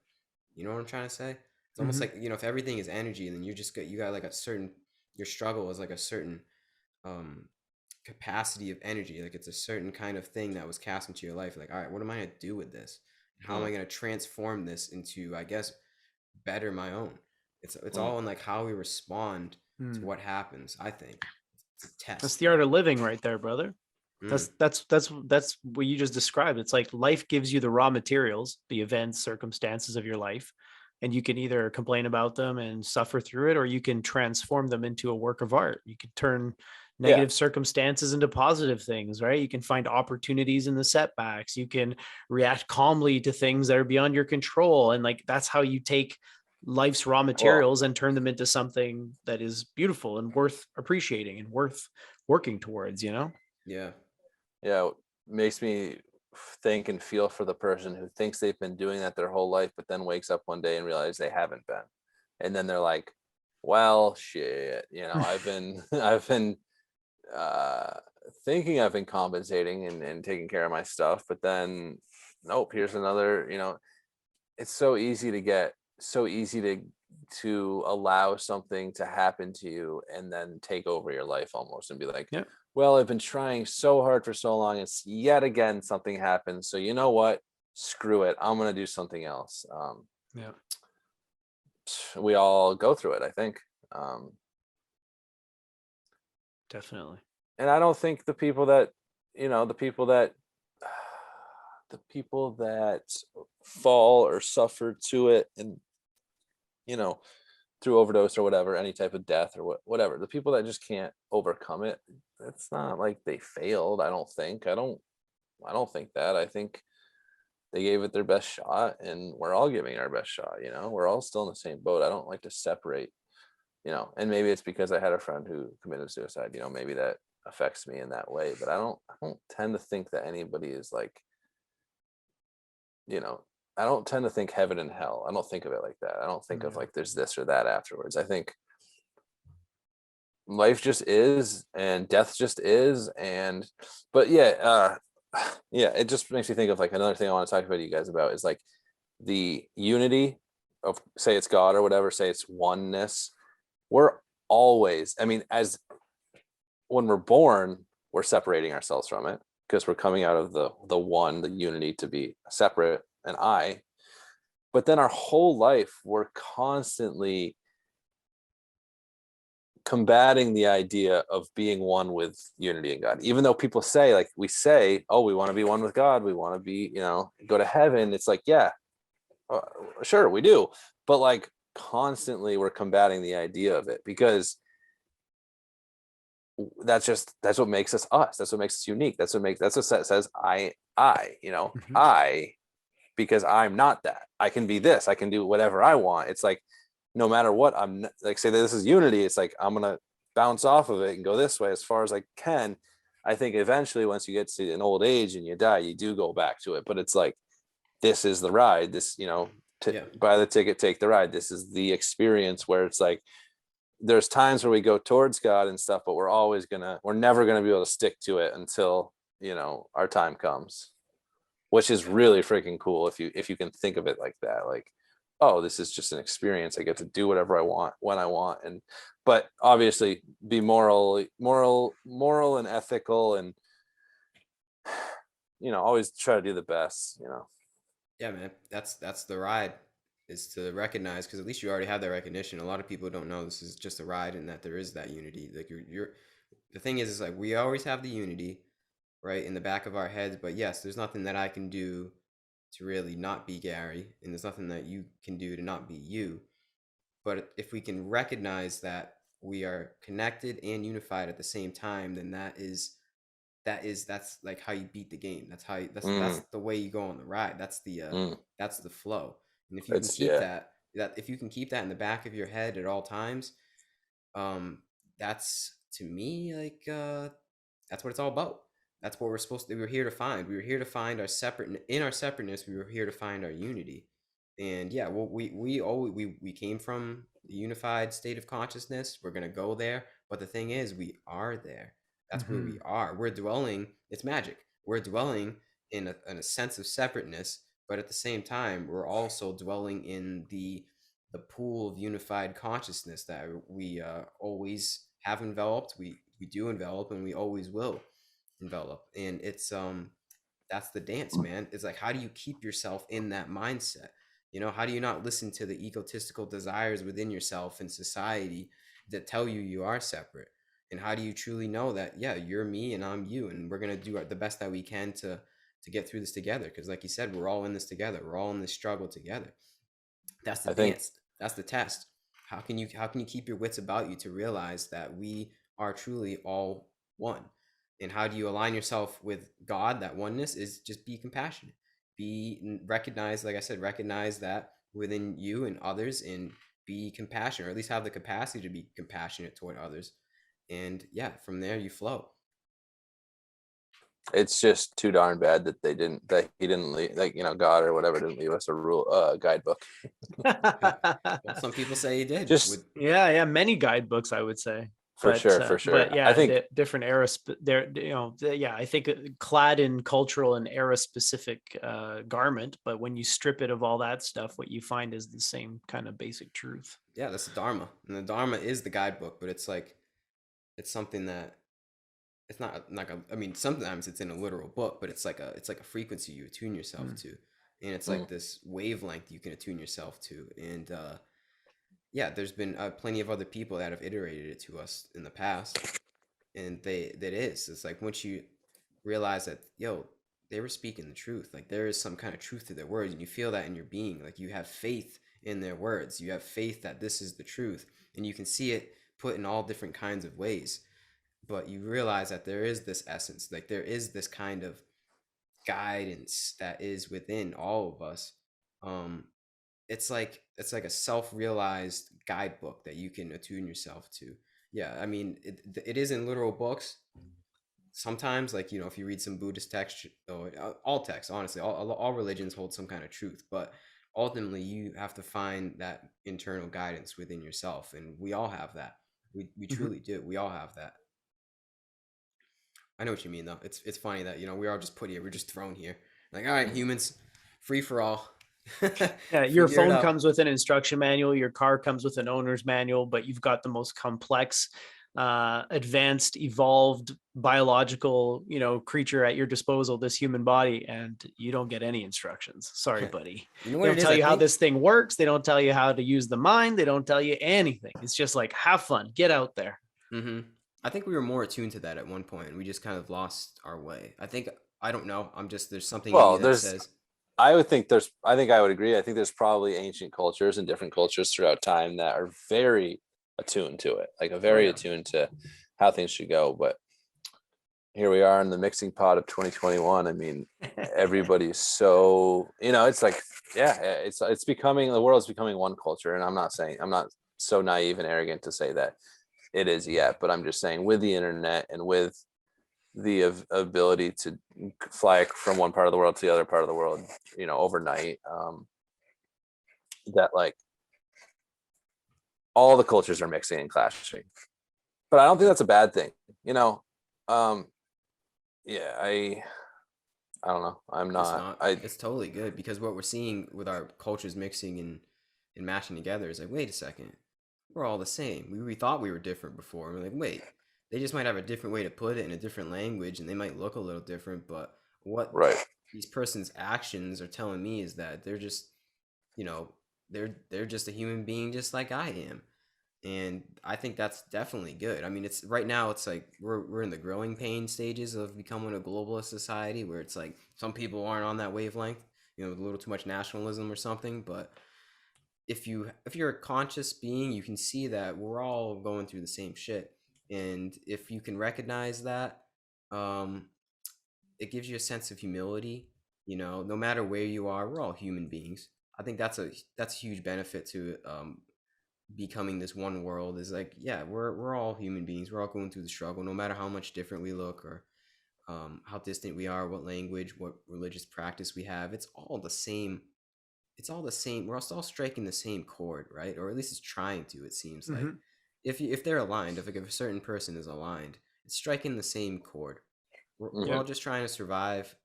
You know what I'm trying to say? It's almost like, if everything is energy, then you got like your struggle is like a certain capacity of energy. Like it's a certain kind of thing that was cast into your life. Like, all right, what am I going to do with this? How am I going to transform this into, I guess, better my own? It's all in like how we respond to what happens, I think. It's a test. That's the art of living right there, brother. Mm. That's what you just described. It's like life gives you the raw materials, the events, circumstances of your life, and you can either complain about them and suffer through it, or you can transform them into a work of art. You can turn Yeah. negative circumstances into positive things, right? You can find opportunities in the setbacks. You can react calmly to things that are beyond your control. And like that's how you take life's raw materials and turn them into something that is beautiful and worth appreciating and worth working towards, you know? Yeah. Yeah, it makes me think and feel for the person who thinks they've been doing that their whole life, but then wakes up one day and realize they haven't been. And then they're like, well, shit, I've been I've been uh thinking I've been compensating and taking care of my stuff, but then nope, here's another, it's so easy to allow something to happen to you and then take over your life almost and be like, Yeah. well, I've been trying so hard for so long, it's yet again something happens, so you know what, screw it, I'm gonna do something else. Yeah. We all go through it, I think. um Definitely. and I don't think the people that the people that the people that fall or suffer to it and you know through overdose or whatever, any type of death or whatever, the people that just can't overcome it, it's not like they failed. I don't think that. I think they gave it their best shot, and we're all giving our best shot. We're all still in the same boat. I don't like to separate, and maybe it's because I had a friend who committed suicide. Maybe that affects me in that way, but I don't tend to think that anybody is like, you know I don't tend to think heaven and hell. I don't think of it like that. I don't think of Yeah. like there's this or that afterwards. I think life just is and death just is. And but yeah, yeah, it just makes me think of like another thing I want to talk about you guys about is like the unity of, say it's God or whatever, say it's oneness. We're always, I mean, as when we're born, we're separating ourselves from it because we're coming out of the one, the unity, to be separate and I. But then our whole life we're constantly combating the idea of being one with unity in God. Even though people say, like we say, oh, we want to be one with God, we want to be, go to heaven. It's like, yeah, sure, we do. But like constantly we're combating the idea of it because that's what makes us us. That's what makes us unique. That's what says Mhm. I, because I'm not that. I can be this. I can do whatever I want. It's like no matter what, I'm like, say that this is unity. It's like I'm gonna bounce off of it and go this way as far as I can. I think eventually, once you get to an old age and you die, you do go back to it. But it's like this is the ride. This, Yeah. buy the ticket, take the ride. This is the experience where it's like there's times where we go towards God and stuff, but we're never gonna be able to stick to it until our time comes, which is really freaking cool if you can think of it like that. Like, oh, this is just an experience. I get to do whatever I want when I want, but obviously be moral and ethical, and always try to do the best. Yeah, man. That's the ride, is to recognize, because at least you already have that recognition. A lot of people don't know this is just a ride and that there is that unity. Like you're the thing is like we always have the unity, right, in the back of our heads. But yes, there's nothing that I can do to really not be Gary, and there's nothing that you can do to not be you. But if we can recognize that we are connected and unified at the same time, then that's like how you beat the game. That's Mm, the way you go on the ride. mm. That's the flow. And if you can It's keep yeah. that if you can keep that in the back of your head at all times, um that's to me like that's what it's all about. That's what we were here to find. We were here to find our separateness. We were here to find our unity. And yeah, well, we came from the unified state of consciousness. We're gonna go there, but the thing is, we are there. That's where we Mhm. are. We're dwelling. It's magic. We're dwelling in a sense of separateness, but at the same time, we're also dwelling in the pool of unified consciousness that we always have enveloped. We do envelop, and we always will envelop. And it's that's the dance, man. It's like, how do you keep yourself in that mindset? How do you not listen to the egotistical desires within yourself and society that tell you you are separate? And how do you truly know that, yeah, you're me and I'm you, and we're going to do the best that we can to get through this together? Because like you said, we're all in this together. We're all in this struggle together. That's the I think dance. That's the test. How can you keep your wits about you to realize that we are truly all one? And how do you align yourself with God? That oneness is just be compassionate. Recognize, like I said, recognize that within you and others, and be compassionate, or at least have the capacity to be compassionate toward others. And yeah, from there you flow. it's just too darn bad that he didn't leave, like, God or whatever didn't leave us a guidebook. Well, some people say he did. Just yeah, many guidebooks, I would say. for sure. But yeah, I think the different eras there, yeah, I think clad in cultural and era specific garment, but when you strip it of all that stuff, what you find is the same kind of basic truth. Yeah, that's the Dharma. And the Dharma is the guidebook, but it's like, it's something that, it's not like I mean, sometimes it's in a literal book, but it's like a frequency you attune yourself to. And it's like this wavelength you can attune yourself to. And yeah, there's been plenty of other people that have iterated it to us in the past. And it's like, once you realize that, yo, they were speaking the truth, like there is some kind of truth to their words, and you feel that in your being, like you have faith in their words, you have faith that this is the truth, and you can see it put in all different kinds of ways. But you realize that there is this essence, like there is this kind of guidance that is within all of us. It's like a self-realized guidebook that you can attune yourself to. Yeah, I mean, it is in literal books sometimes, like, if you read some Buddhist text, or all texts, honestly, all religions hold some kind of truth, but ultimately you have to find that internal guidance within yourself, and we all have that. We truly do. We all have that. I know what you mean, though. It's funny that, we are just put here. We're just thrown here. Like, all right, humans, free for all. Yeah, your Figure it phone out. comes with an instruction manual, your car comes with an owner's manual, but you've got the most complex, advanced, evolved biological, creature at your disposal, this human body, and you don't get any instructions. Sorry, buddy. You know They what don't it is? tell I you how think this thing works. They don't tell you how to use the mind. They don't tell you anything. It's just like, have fun, get out there. I think we were more attuned to that at one point, and we just kind of lost our way. I don't know. There's something in me well, that says, I think I would agree. I think there's probably ancient cultures and different cultures throughout time that are very attuned to it, like very attuned to how things should go. But here we are in the mixing pot of 2021. I mean, everybody's so, it's like, yeah, it's becoming, the world's becoming one culture. And I'm not so naive and arrogant to say that it is yet, but I'm just saying, with the internet and with the ability to fly from one part of the world to the other part of the world, overnight, that, like, all the cultures are mixing and clashing. But I don't think that's a bad thing. Yeah, I don't know. I'm it's not. not. It's totally good, because what we're seeing with our cultures mixing and mashing together is like, wait a second, we're all the same. We thought we were different before. And we're like, wait, they just might have a different way to put it in a different language, and they might look a little different. But what Right. these person's actions are telling me is that they're just, they're just a human being, just like I am. And I think that's definitely good. I mean, it's right now, it's like we're in the growing pain stages of becoming a globalist society, where it's like some people aren't on that wavelength, a little too much nationalism or something. But if you're a conscious being, you can see that we're all going through the same shit. And if you can recognize that, it gives you a sense of humility. No matter where you are, we're all human beings. I think that's a huge benefit to becoming this one world, is like, yeah, we're all human beings. We're all going through the struggle, no matter how much different we look, or how distant we are, what language, what religious practice we have. It's all the same. We're all striking the same chord, right? Or at least it's trying to. It seems like, if they're aligned, if a certain person is aligned, it's striking the same chord. We're all just trying to survive,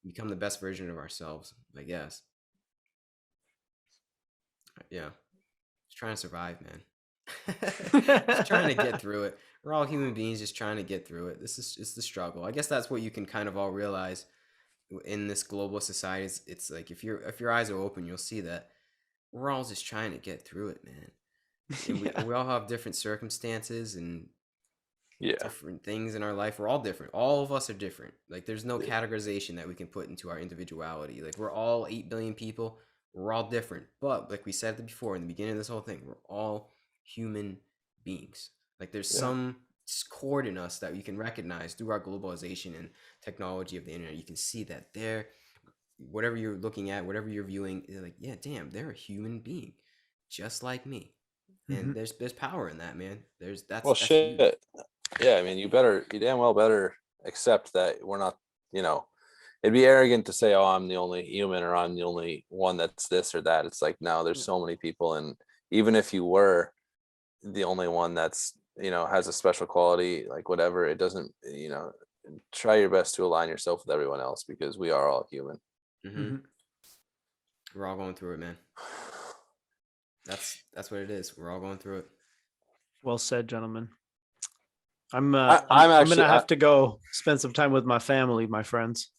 become the best version of ourselves, I guess. Yeah. Trying to survive, man. Just trying to get through it. We're all human beings, just trying to get through it. It's the struggle. I guess that's what you can kind of all realize in this global society. It's like, if your eyes are open, you'll see that we're all just trying to get through it, man. And we all have different circumstances, and Yeah. different things in our life. We're all different. All of us are different. Like there's no categorization that we can put into our individuality. Like we're all 8 billion people. We're all different. But like we said before in the beginning of this whole thing, we're all human beings. Like there's some chord in us that we can recognize through our globalization and technology of the internet. You can see that there, whatever you're looking at, whatever you're viewing, you're like, yeah, damn, they're a human being just like me. And there's power in that, man. Well, That's huge. shit. Yeah, I mean, you damn well better accept that we're not, it'd be arrogant to say, oh, I'm the only human or I'm the only one that's this or that. It's like, no, there's so many people. And even if you were the only one that's, has a special quality, like whatever, it doesn't, try your best to align yourself with everyone else because we are all human. We're all going through it, man. That's what it is. We're all going through it. Well said, gentlemen. I'm I'm actually gonna have to go spend some time with my family, my friends.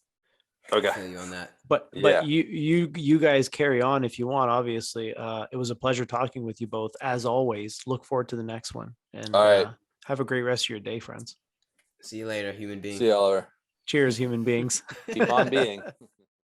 I feel you on that. But Yeah. you guys carry on if you want. Obviously, it was a pleasure talking with you both as always. Look forward to the next one, and All right. have a great rest of your day, friends. See you later, human being. See you, Oliver. Cheers, human beings. Keep on being.